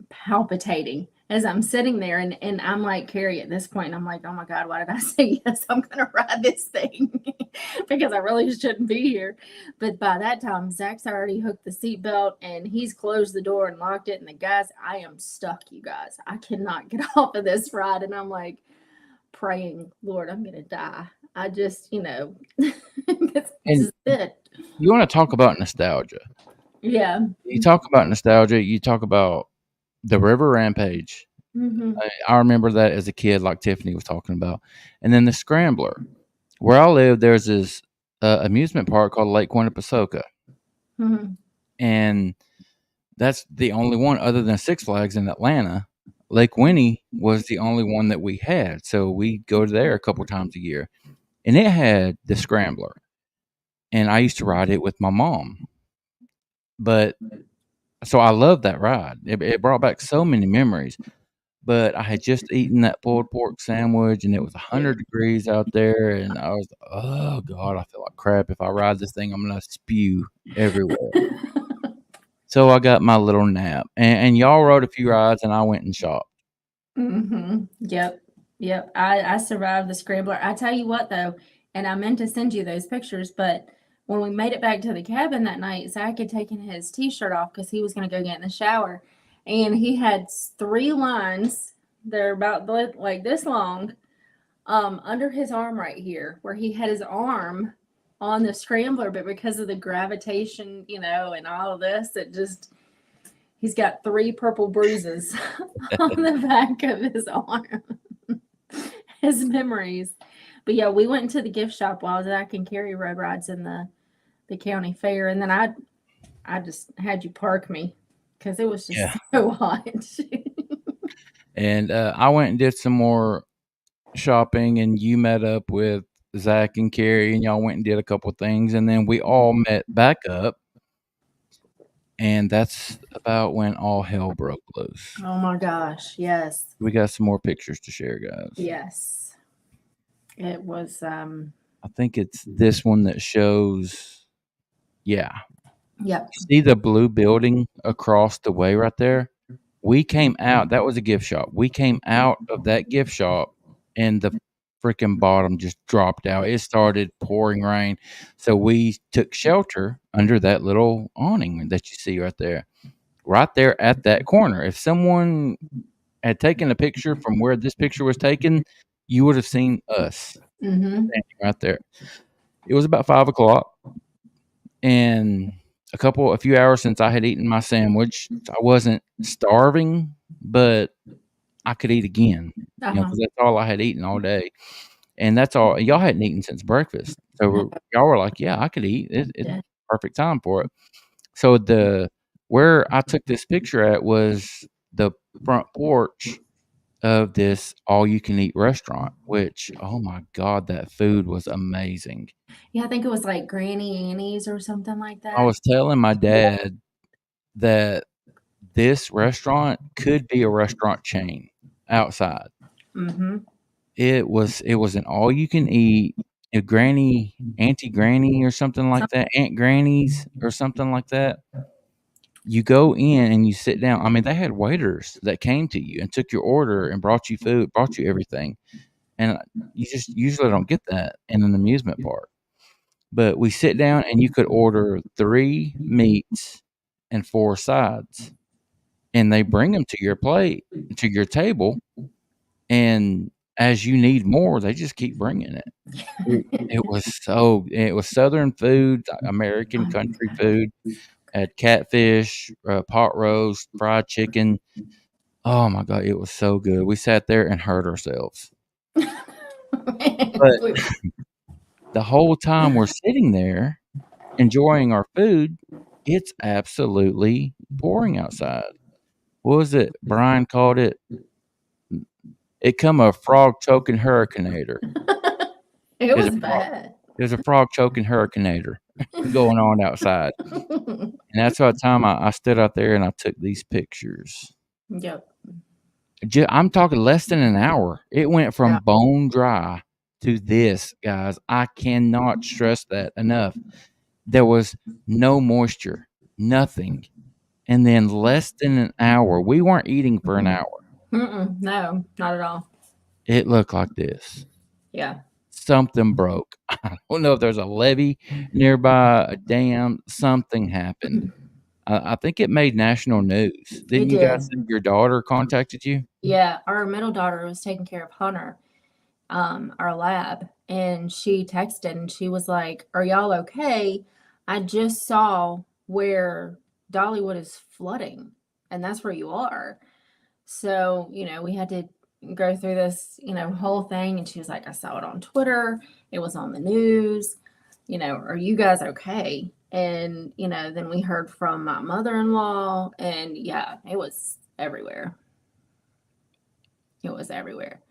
palpitating as I'm sitting there, and I'm like Carrie at this point, and I'm like, oh my God, why did I say yes? I'm gonna ride this thing because I really shouldn't be here. But by that time, Zach's already hooked the seatbelt and he's closed the door and locked it. And the guys, I am stuck, you guys. I cannot get off of this ride. And I'm like praying, Lord, I'm gonna die. I just, this is it. You want to talk about nostalgia? Yeah. You talk about nostalgia. You talk about the River Rampage. Mm-hmm. I remember that as a kid, like Tiffany was talking about. And then the Scrambler. Where I live, there's this amusement park called Lake Quinnipiacook. Mm-hmm. And that's the only one other than Six Flags in Atlanta. Lake Winnie was the only one that we had. So we go there a couple times a year. And it had the Scrambler. And I used to ride it with my mom. But so I loved that ride. It brought back so many memories. But I had just eaten that pulled pork sandwich, and it was 100 degrees out there, and I was, oh God, I feel like crap. If I ride this thing, I'm gonna spew everywhere. So I got my little nap, and y'all rode a few rides, and I went and shopped. Mm-hmm. Yep. I survived the Scrambler. I tell you what, though, and I meant to send you those pictures, but when we made it back to the cabin that night, Zach had taken his T-shirt off because he was going to go get in the shower. And he had 3 lines. They're about like this long under his arm right here, where he had his arm on the Scrambler, but because of the gravitation, and all of this, he's got 3 purple bruises on the back of his arm. His memories. But yeah, we went into the gift shop while Zach and Carrie rode rides in the county fair, and then I just had you park me because it was just so hot. And I went and did some more shopping, and you met up with Zach and Carrie, and y'all went and did a couple things, and then we all met back up, and that's about when all hell broke loose. Oh my gosh, yes. We got some more pictures to share, guys. Yes. It was I think it's this one that shows. Yeah. Yep. See the blue building across the way right there? We came out. That was a gift shop. We came out of that gift shop, and the freaking bottom just dropped out. It started pouring rain. So we took shelter under that little awning that you see right there at that corner. If someone had taken a picture from where this picture was taken, you would have seen us standing right there. It was about 5 o'clock, and a few hours since I had eaten my sandwich. I wasn't starving, but I could eat again, because that's all I had eaten all day, and that's all y'all hadn't eaten since breakfast. So y'all were like, "Yeah, I could eat. It's perfect time for it." So where I took this picture at was the front porch of this all-you-can-eat restaurant, which, oh my God, that food was amazing. Yeah, I think it was like Granny Annie's or something like that. I was telling my dad that this restaurant could be a restaurant chain outside. Mm-hmm. It was an all-you-can-eat, Auntie Granny or something like that, Aunt Granny's or something like that. You go in and you sit down. I mean, they had waiters that came to you and took your order and brought you food, brought you everything. And you just usually don't get that in an amusement park. But we sit down and you could order 3 meats and 4 sides. And they bring them to your plate, to your table. And as you need more, they just keep bringing it. It was Southern food, American country food. Had catfish, pot roast, fried chicken. Oh my God, it was so good. We sat there and hurt ourselves. But the whole time we're sitting there enjoying our food, it's absolutely pouring outside. What was it? Brian called it? It come a frog choking hurricaneator. It was bad. There's a frog choking hurricaneator going on outside. And that's what time I stood out there and I took these pictures. Yep. I'm talking less than an hour. It went from bone dry to this, guys. I cannot stress that enough. There was no moisture, nothing. And then less than an hour. We weren't eating for an hour. No, not at all. It looked like this. Yeah. Something broke. I don't know if there's a levee nearby, a dam, something happened. I think it made national news. Didn't you guys did. say your daughter contacted you? Yeah, our middle daughter was taking care of Hunter, our lab, and she texted and she was like, "Are y'all okay? I just saw where Dollywood is flooding, and that's where you are." So, we had to go through this, whole thing. And she was like, "I saw it on Twitter. It was on the news. Are you guys okay?" And, then we heard from my mother-in-law, and yeah, it was everywhere. It was everywhere.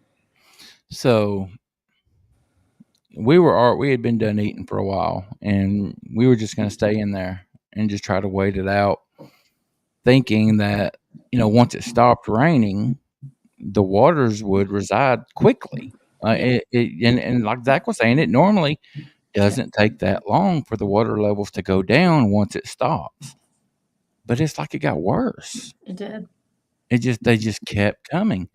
So we had been done eating for a while, and we were just going to stay in there and just try to wait it out, thinking that, once it stopped raining, the waters would reside quickly. And like Zach was saying, it normally doesn't take that long for the water levels to go down once it stops. But it's like it got worse. It did. They just kept coming.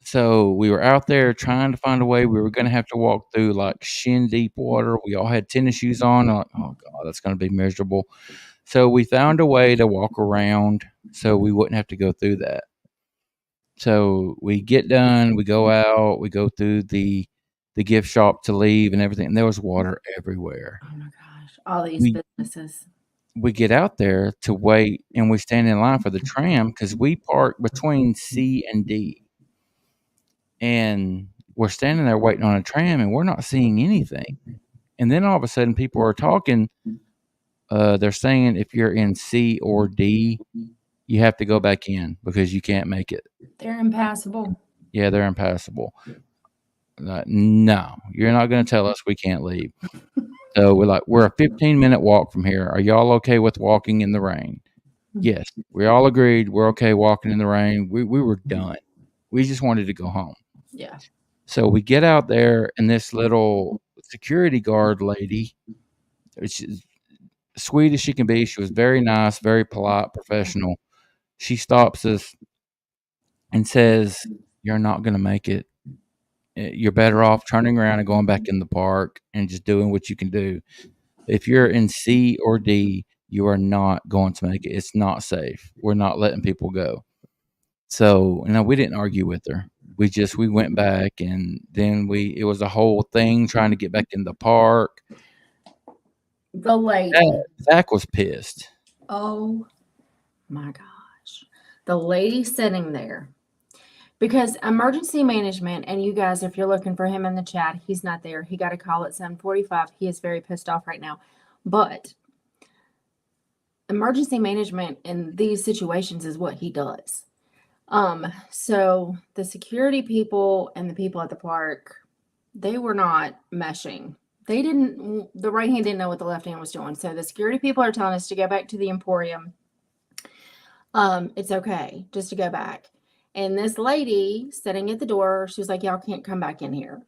So we were out there trying to find a way. We were going to have to walk through like shin deep water. We all had tennis shoes on. Like, oh God, that's going to be miserable. So we found a way to walk around so we wouldn't have to go through that. So we get done, we go out, we go through the gift shop to leave and everything, and there was water everywhere. Oh my gosh, all these businesses. We get out there to wait, and we stand in line for the tram because we park between C and D. And we're standing there waiting on a tram, and we're not seeing anything. And then all of a sudden, people are talking. They're saying if you're in C or D, you have to go back in because you can't make it. They're impassable. Yeah, they're impassable. No, you're not going to tell us we can't leave. So we're a 15-minute walk from here. Are y'all okay with walking in the rain? Yes, we all agreed we're okay walking in the rain. We were done. We just wanted to go home. Yeah. So we get out there, and this little security guard lady, she's sweet as she can be. She was very nice, very polite, professional. She stops us and says, "You're not going to make it. You're better off turning around and going back in the park and just doing what you can do. If you're in C or D, you are not going to make it. It's not safe. We're not letting people go." So, we didn't argue with her. We went back, and then it was a whole thing trying to get back in the park. The lady. Zach was pissed. Oh my gosh. The lady sitting there. Because emergency management, and you guys, if you're looking for him in the chat, he's not there. He got a call at 7:45. He is very pissed off right now. But emergency management in these situations is what he does. So the security people and the people at the park, they were not meshing. The right hand didn't know what the left hand was doing. So the security people are telling us to go back to the Emporium. It's okay just to go back. And this lady sitting at the door, she was like, "Y'all can't come back in here."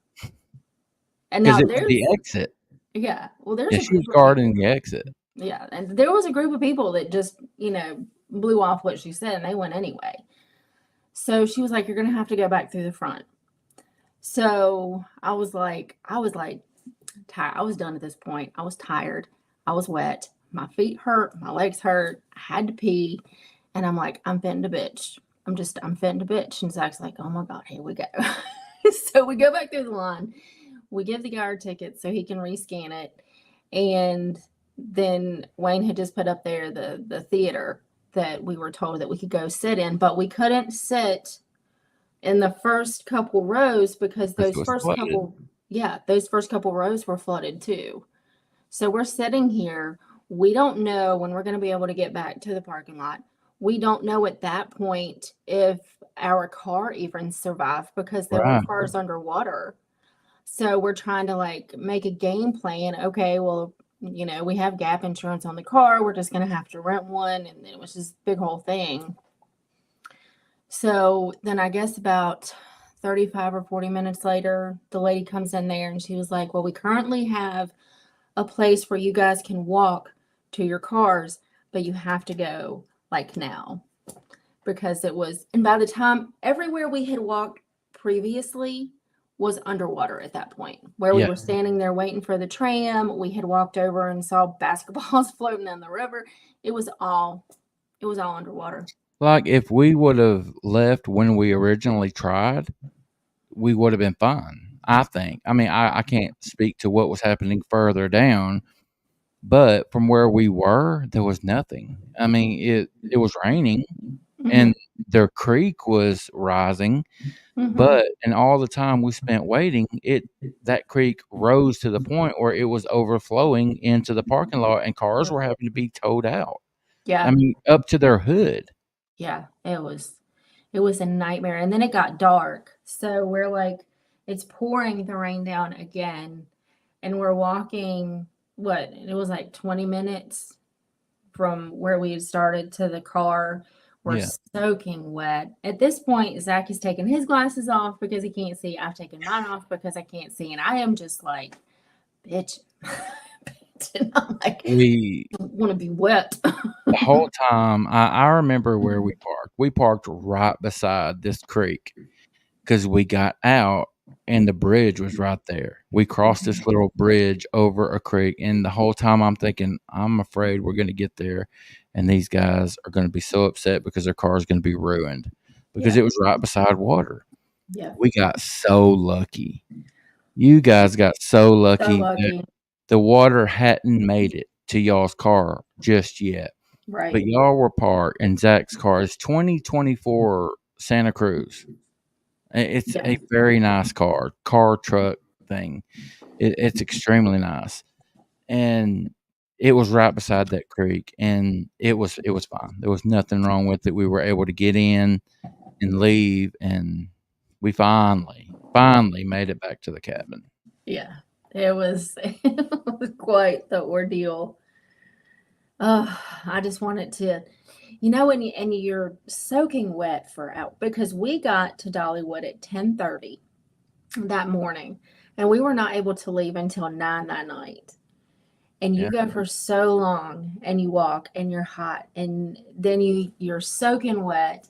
And now there's the exit. Yeah. Well, there's she was guarding the exit. Yeah. And there was a group of people that just, blew off what she said, and they went anyway. So she was like, "You're going to have to go back through the front." So I was tired. I was done at this point. I was tired. I was wet. My feet hurt. My legs hurt. I had to pee. And I'm like, I'm fitting to bitch. I'm fitting to bitch. And Zach's like, "Oh my God, here we go." So we go back through the line. We give the guy our ticket so he can rescan it. And then Wayne had just put up there the theater that we were told that we could go sit in, but we couldn't sit in the first couple rows because those first couple rows were flooded too. So we're sitting here. We don't know when we're going to be able to get back to the parking lot. We don't know at that point if our car even survived because there were cars underwater. So we're trying to make a game plan. Okay, well, we have gap insurance on the car. We're just going to have to rent one. And it was just a big whole thing. So then I guess about 35 or 40 minutes later, the lady comes in there and she was like, "Well, we currently have a place where you guys can walk to your cars, but you have to go now." because it was, and by the time everywhere we had walked previously was underwater at that point, where we were standing there waiting for the tram. We had walked over and saw basketballs floating in the river. It was all underwater. Like if we would have left when we originally tried, we would have been fine, I think. I mean, I can't speak to what was happening further down, but from where we were, there was nothing. I mean, it was raining and their creek was rising. But in all the time we spent waiting, that creek rose to the point where it was overflowing into the parking lot, and cars were having to be towed out. Yeah. I mean, up to their hood. Yeah, it was a nightmare. And then it got dark. So we're like, it's pouring the rain down again. And we're walking, it was like 20 minutes from where we had started to the car. We're soaking wet. At this point, Zach has taken his glasses off because he can't see. I've taken mine off because I can't see. And I am just like, bitch. And I'm like, I want to be wet. The whole time, I remember where we parked. We parked right beside this creek because we got out and the bridge was right there. We crossed this little bridge over a creek, and the whole time I'm thinking, I'm afraid we're going to get there and these guys are going to be so upset because their car is going to be ruined because it was right beside water. Yeah. We got so lucky. You guys got so lucky. That the water hadn't made it to y'all's car just yet. Right. But y'all were parked, and Zach's car is 2024 Santa Cruz. It's a very nice car truck thing. It's extremely nice. And it was right beside that creek, and it was fine. There was nothing wrong with it. We were able to get in and leave, and we finally made it back to the cabin. Yeah. It was quite the ordeal. I just wanted to, and you're soaking wet because we got to Dollywood at 10:30 that morning, and we were not able to leave until 9 that night. And you go for so long, and you walk, and you're hot, and then you're soaking wet,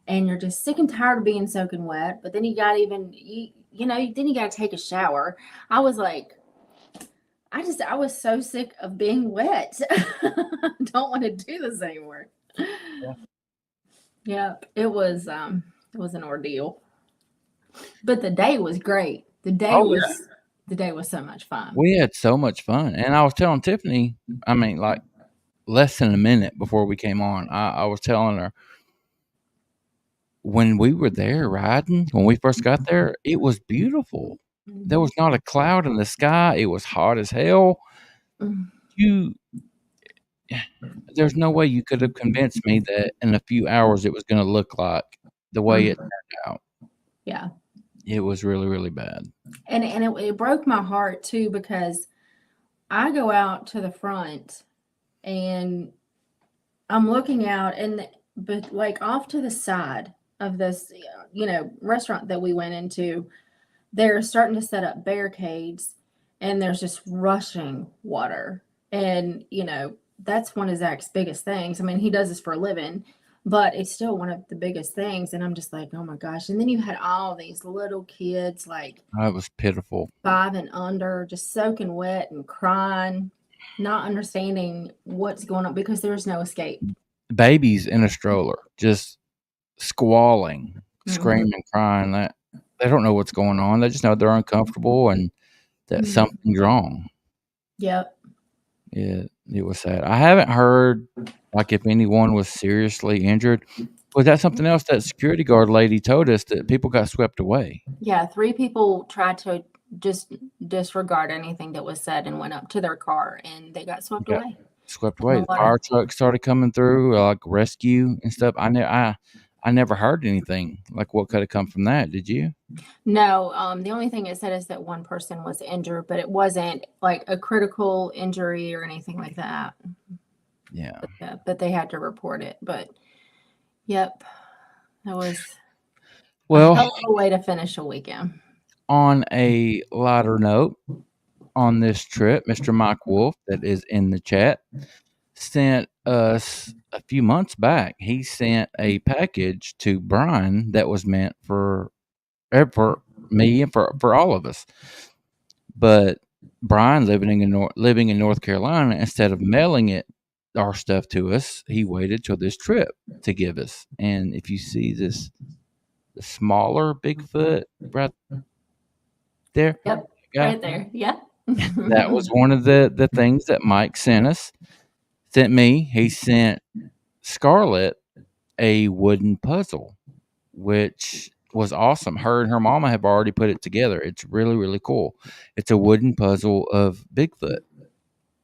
and you're just sick and tired of being soaking wet. But then you got then you got to take a shower. I was like, I was so sick of being wet. I don't want to do this anymore. Yeah, it was an ordeal. But the day was great. The day was so much fun. We had so much fun. And I was telling Tiffany, I mean, like less than a minute before we came on, I was telling her, when we were there riding, when we first got there, it was beautiful. There was not a cloud in the sky. It was hot as hell. There's no way you could have convinced me that in a few hours it was going to look like the way it turned out. Yeah. It was really, really bad. And it broke my heart too, because I go out to the front and I'm looking out, but like off to the side of this, restaurant that we went into, they're starting to set up barricades, and there's just rushing water. And, that's one of Zach's biggest things. I mean, he does this for a living, but it's still one of the biggest things. And I'm just like, oh my gosh. And then you had all these little kids, like, it was pitiful, 5 and under, just soaking wet and crying, not understanding what's going on because there's no escape. Babies in a stroller, just squalling, screaming, crying. That they don't know what's going on. They just know they're uncomfortable and that something's wrong. Yep. Yeah, it was sad. I haven't heard like if anyone was seriously injured. Was that something else that security guard lady told us, that people got swept away? Yeah, 3 people tried to just disregard anything that was said and went up to their car, and they got swept away. Swept away. The fire truck started coming through, like rescue and stuff. I never heard anything like what could have come from that. Did you? No. The only thing it said is that one person was injured, but it wasn't like a critical injury or anything like that. Yeah. But they had to report it. But yep, that was a way to finish a weekend. On a lighter note, on this trip, Mr. Mike Wolf, that is in the chat, sent us a few months back. He sent a package to Brian that was meant for me and for all of us. But Brian, living in North Carolina, instead of mailing our stuff to us, he waited till this trip to give us. And if you see the smaller Bigfoot right there, Yep, right there. Yeah. that was one of the things that Mike sent me. He sent Scarlett a wooden puzzle, which was awesome. Her and her mama have already put it together. It's really, really cool. It's a wooden puzzle of Bigfoot.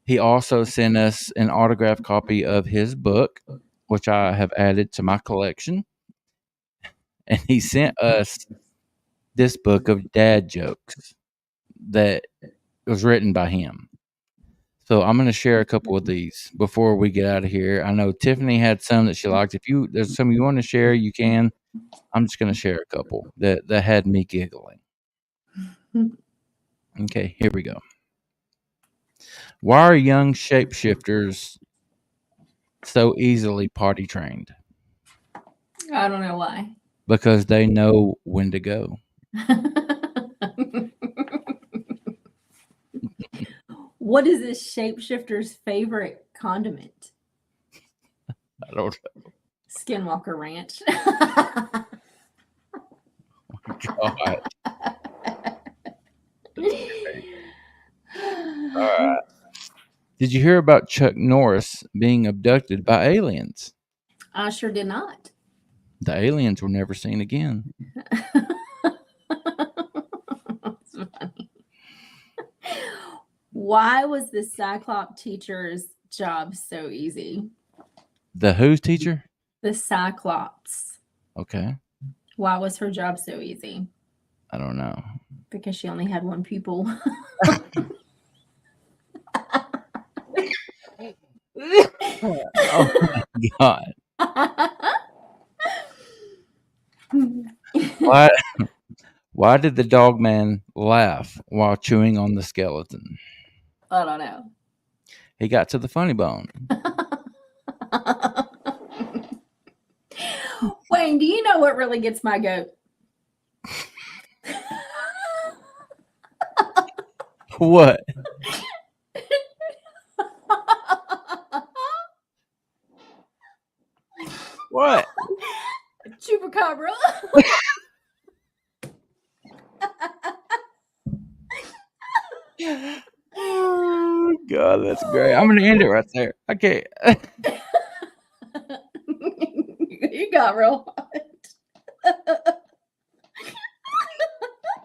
He also sent us an autographed copy of his book, which I have added to my collection. And he sent us this book of dad jokes that was written by him. So I'm going to share a couple of these before we get out of here. I know Tiffany had some that she liked. If there's some you want to share, you can. I'm just going to share a couple that had me giggling. Okay, here we go. Why are young shapeshifters so easily potty trained? I don't know why. Because they know when to go. What is this shapeshifter's favorite condiment? I don't know. Skinwalker Ranch. God. All right. Did you hear about Chuck Norris being abducted by aliens? I sure did not. The aliens were never seen again. That's funny. Why was the Cyclops teacher's job so easy? The whose teacher? The Cyclops. Okay. Why was her job so easy? I don't know. Because she only had one pupil. Oh my God. Why did the Dogman laugh while chewing on the skeleton? I don't know. He got to the funny bone. Wayne, do you know what really gets my goat? What? What? Chupacabra. Oh God, that's great. I'm gonna end it right there. Okay. You got real hot.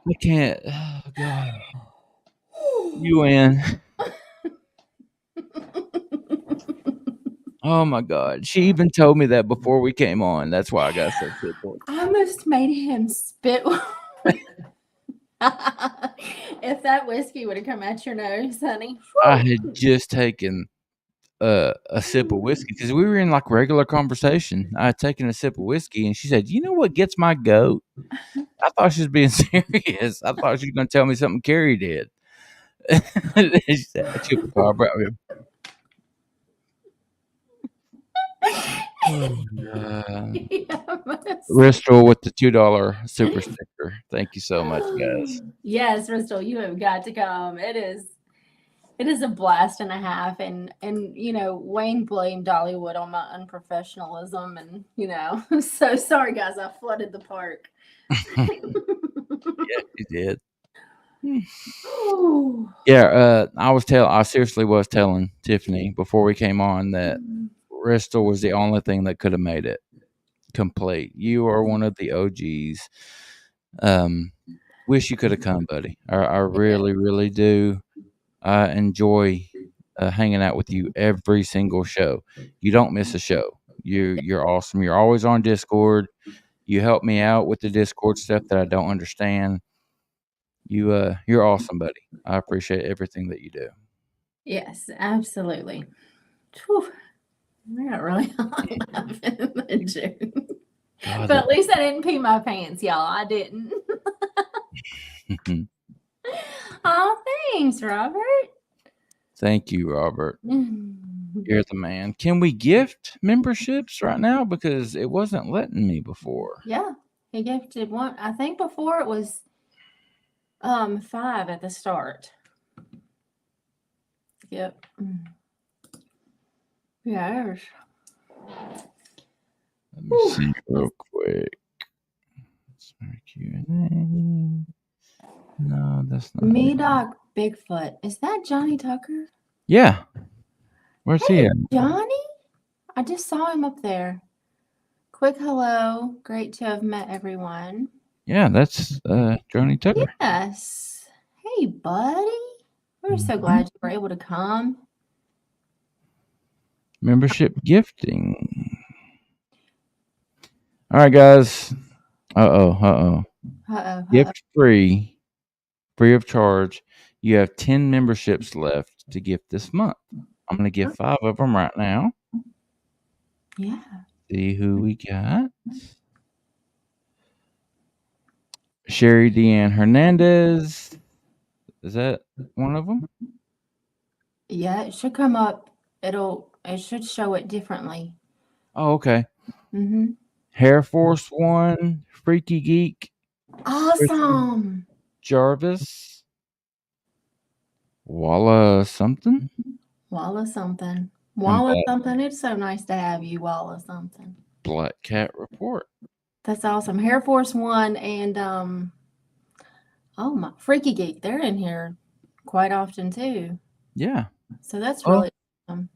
I can't. Oh God. You win. Oh my God. She even told me that before we came on. That's why I got so tickled. I almost made him spit. If that whiskey would have come out your nose, honey. I had just taken a sip of whiskey because we were in like regular conversation. I had taken a sip of whiskey and she said, "You know what gets my goat?" I thought she was being serious. I thought she was going to tell me something Carrie did. She said, "Chupacabra." Bristol with the $2 super sticker. Thank you so much, guys. Yes, Bristol, you have got to come. It is a blast and a half, and you know, Wayne blamed Dollywood on my unprofessionalism, and you know, so sorry guys, I flooded the park. Yeah, you did. Yeah, I seriously was telling Tiffany before we came on that Bristol was the only thing that could have made it complete. You are one of the OGs. Wish you could have come, buddy. I really, really do. I enjoy hanging out with you every single show. You don't miss a show. You're awesome. You're always on Discord. You help me out with the Discord stuff that I don't understand. You're awesome, buddy. I appreciate everything that you do. Yes, absolutely. Whew. I got really hot laughing in the June. But at least I didn't pee my pants, y'all. I didn't. Oh, thanks, Robert. Thank you, Robert. You're the man. Can we gift memberships right now? Because it wasn't letting me before. Yeah, he gifted one. I think before it was 5 at the start. Yep. Yes. Let me see real quick. Q&A. No, that's not Me it. Doc Bigfoot. Is that Johnny Tucker? Yeah. Where's he Hey, at? Johnny. I just saw him up there. Quick hello. Great to have met everyone. Yeah, that's Johnny Tucker. Yes. Hey, buddy. We're so glad you were able to come. Membership gifting. All right, guys. Uh-oh. Gift free of charge. You have 10 memberships left to gift this month. I'm going to give 5 of them right now. Yeah. See who we got. Sherry Deanne Hernandez. Is that one of them? Yeah, it should come up. It should show it differently. Oh, okay. Mm-hmm. Hair Force One, Freaky Geek, Awesome. Jarvis, Walla something. Walla something. Walla something. It's so nice to have you, Walla something. Black Cat Report. That's awesome. Hair Force One and oh my Freaky Geek. They're in here quite often too. Yeah. So that's really awesome.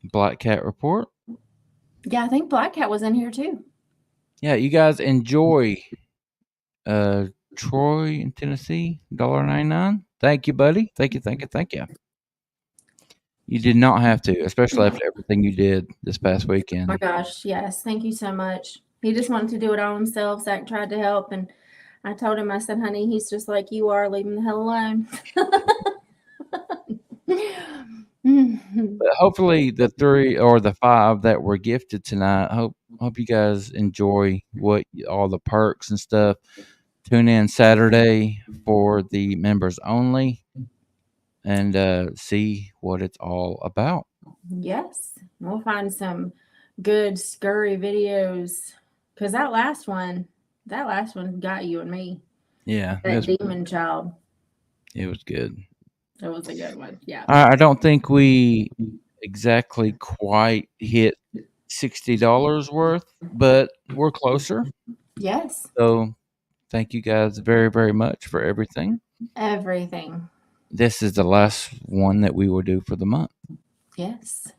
Black Cat Report. Yeah, I think Black Cat was in here too. Yeah, you guys enjoy Troy in Tennessee, $1.99. Thank you, buddy. Thank you. You did not have to, especially after everything you did this past weekend. Oh my gosh, yes. Thank you so much. He just wanted to do it all himself. Zach tried to help, and I told him, I said, honey, he's just like you are. Leave him the hell alone. But hopefully the 3 or the 5 that were gifted tonight, hope you guys enjoy all the perks and stuff. Tune in Saturday for the members only and see what it's all about. Yes. We'll find some good scurry videos, because that last one got you and me. Yeah. That demon child. It was good. It was a good one. Yeah. I don't think we exactly quite hit $60 worth, but we're closer. Yes. So thank you guys very, very much for everything. Everything. This is the last one that we will do for the month. Yes.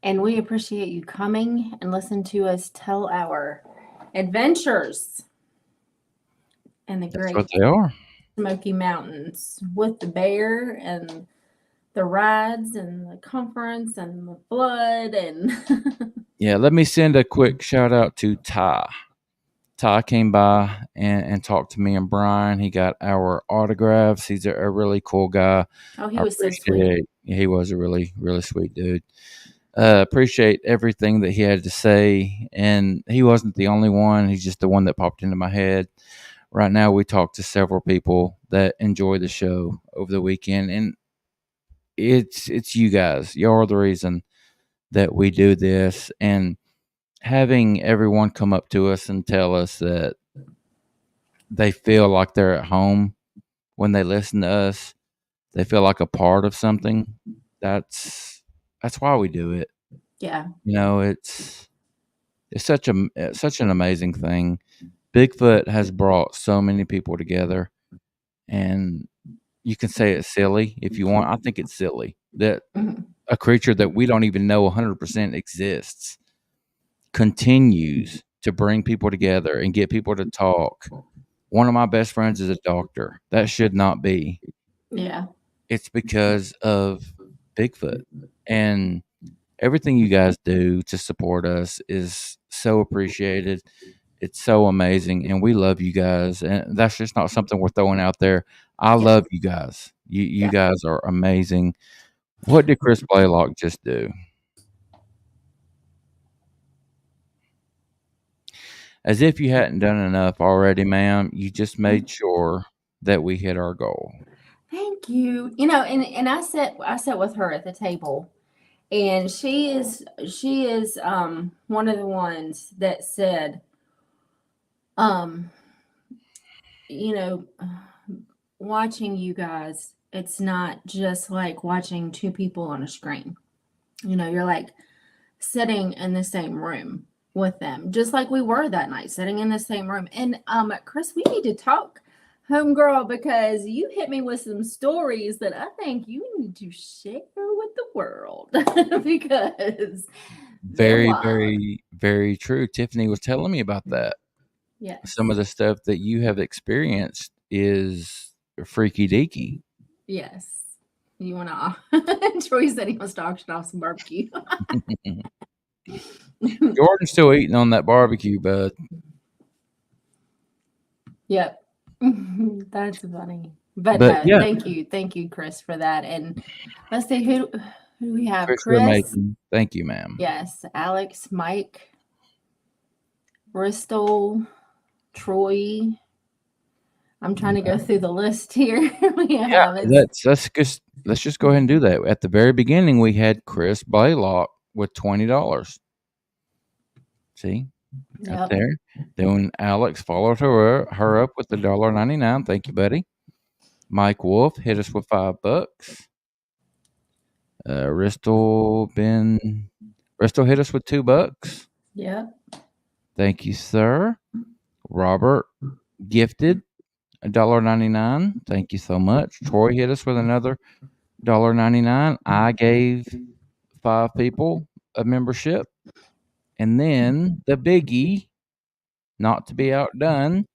And we appreciate you coming and listen to us tell our adventures in the That's great what they are. Smoky Mountains with the bear and the rides and the conference and the flood and Yeah, let me send a quick shout out to Ty. Ty came by and talked to me and Brian. He got our autographs. He's a really cool guy. Oh, he was so sweet. He was a really, really sweet dude. Appreciate everything that he had to say. And he wasn't the only one. He's just the one that popped into my head. Right now, we talked to several people that enjoy the show over the weekend. And it's you guys. Y'all are the reason that we do this. And having everyone come up to us and tell us that they feel like they're at home when they listen to us, they feel like a part of something. That's why we do it. Yeah. You know, it's such an amazing thing. Bigfoot has brought so many people together, and you can say it's silly if you want. I think it's silly that a creature that we don't even know 100% exists continues to bring people together and get people to talk. One of my best friends is a doctor. That should not be. Yeah. It's because of Bigfoot. And everything you guys do to support us is so appreciated. It's so amazing. And we love you guys. And that's just not something we're throwing out there. I love you guys. You guys are amazing. What did Chris Blaylock just do? As if you hadn't done enough already, ma'am, you just made sure that we hit our goal. Thank you. You know, and I sat with her at the table, and she is one of the ones that said, um, you know, watching you guys, it's not just like watching two people on a screen. You know, you're like sitting in the same room with them, just like we were that night, sitting in the same room. And Chris, we need to talk, homegirl, because you hit me with some stories that I think you need to share with the world because they're Very, wild. very, very true. Tiffany was telling me about that. Yes. Some of the stuff that you have experienced is freaky deaky. Yes. You want to? Troy said he wants to auction off some barbecue. Jordan's still eating on that barbecue, bud. Yep. That's funny. But But no, yeah, thank you, Chris, for that. And let's see who do we have? Chris, you're Chris. amazing. Thank you, ma'am. Yes, Alex, Mike, Bristol, Troy. I'm trying to go through the list here. We Yeah, have let's just go ahead and do that. At the very beginning, we had Chris Blaylock with $20. See, right Yep. there. Then Alex followed her up with $1.99. Thank you, buddy. Mike Wolf hit us with $5. Ristel hit us with $2. Yep. Thank you, sir. Robert gifted $1.99. Thank you so much. Troy hit us with another $1.99. I gave 5 people a membership. And then the biggie, not to be outdone,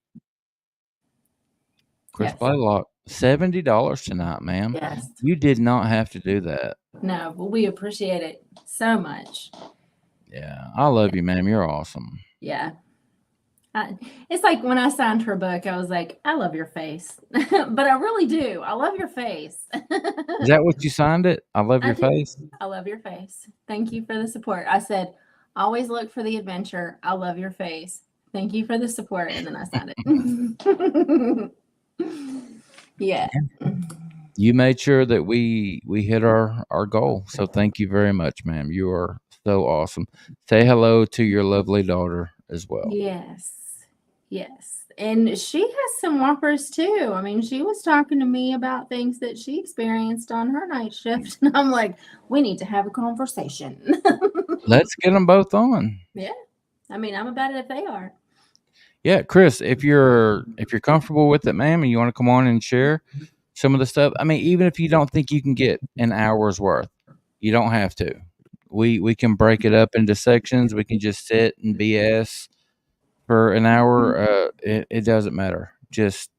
Chris Yes. Blaylock, $70 tonight, ma'am. Yes. You did not have to do that. No, but we appreciate it so much. Yeah, I love you, ma'am. You're awesome. Yeah. It's like when I signed her book, I was like, I love your face. But I really do. I love your face. Is that what you signed it? I love your face. I love your face. Thank you for the support. I said, always look for the adventure. I love your face. Thank you for the support. And then I signed it. Yeah. You made sure that we hit our goal. So thank you very much, ma'am. You are so awesome. Say hello to your lovely daughter as well. Yes. Yes. And she has some whoppers too. I mean, she was talking to me about things that she experienced on her night shift. And I'm like, we need to have a conversation. Let's get them both on. Yeah. I mean, I'm about it if they are. Yeah, Chris, if you're comfortable with it, ma'am, and you want to come on and share some of the stuff, I mean, even if you don't think you can get an hour's worth, you don't have to. We can break it up into sections. We can just sit and BS for an hour. It doesn't matter. Just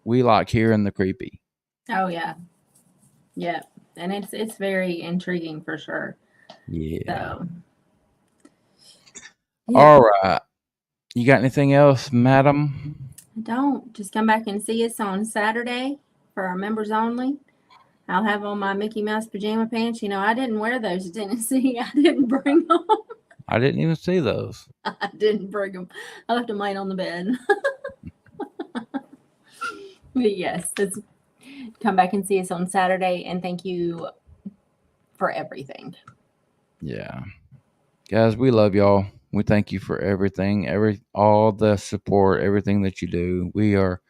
we like hearing the creepy. Oh yeah. Yeah. And it's very intriguing for sure. Yeah. So All right. You got anything else, madam? I don't. Just come back and see us on Saturday for our members only. I'll have on my Mickey Mouse pajama pants. You know, I didn't wear those to Tennessee. I didn't bring them. I didn't even see those. I didn't bring them. I left them laying on the bed. But yes, come back and see us on Saturday. And thank you for everything. Yeah. Guys, we love y'all. We thank you for everything, all the support, everything that you do. We are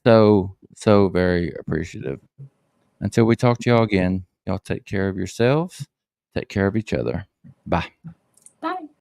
so very appreciative. Until we talk to y'all again, y'all take care of yourselves, take care of each other. Bye.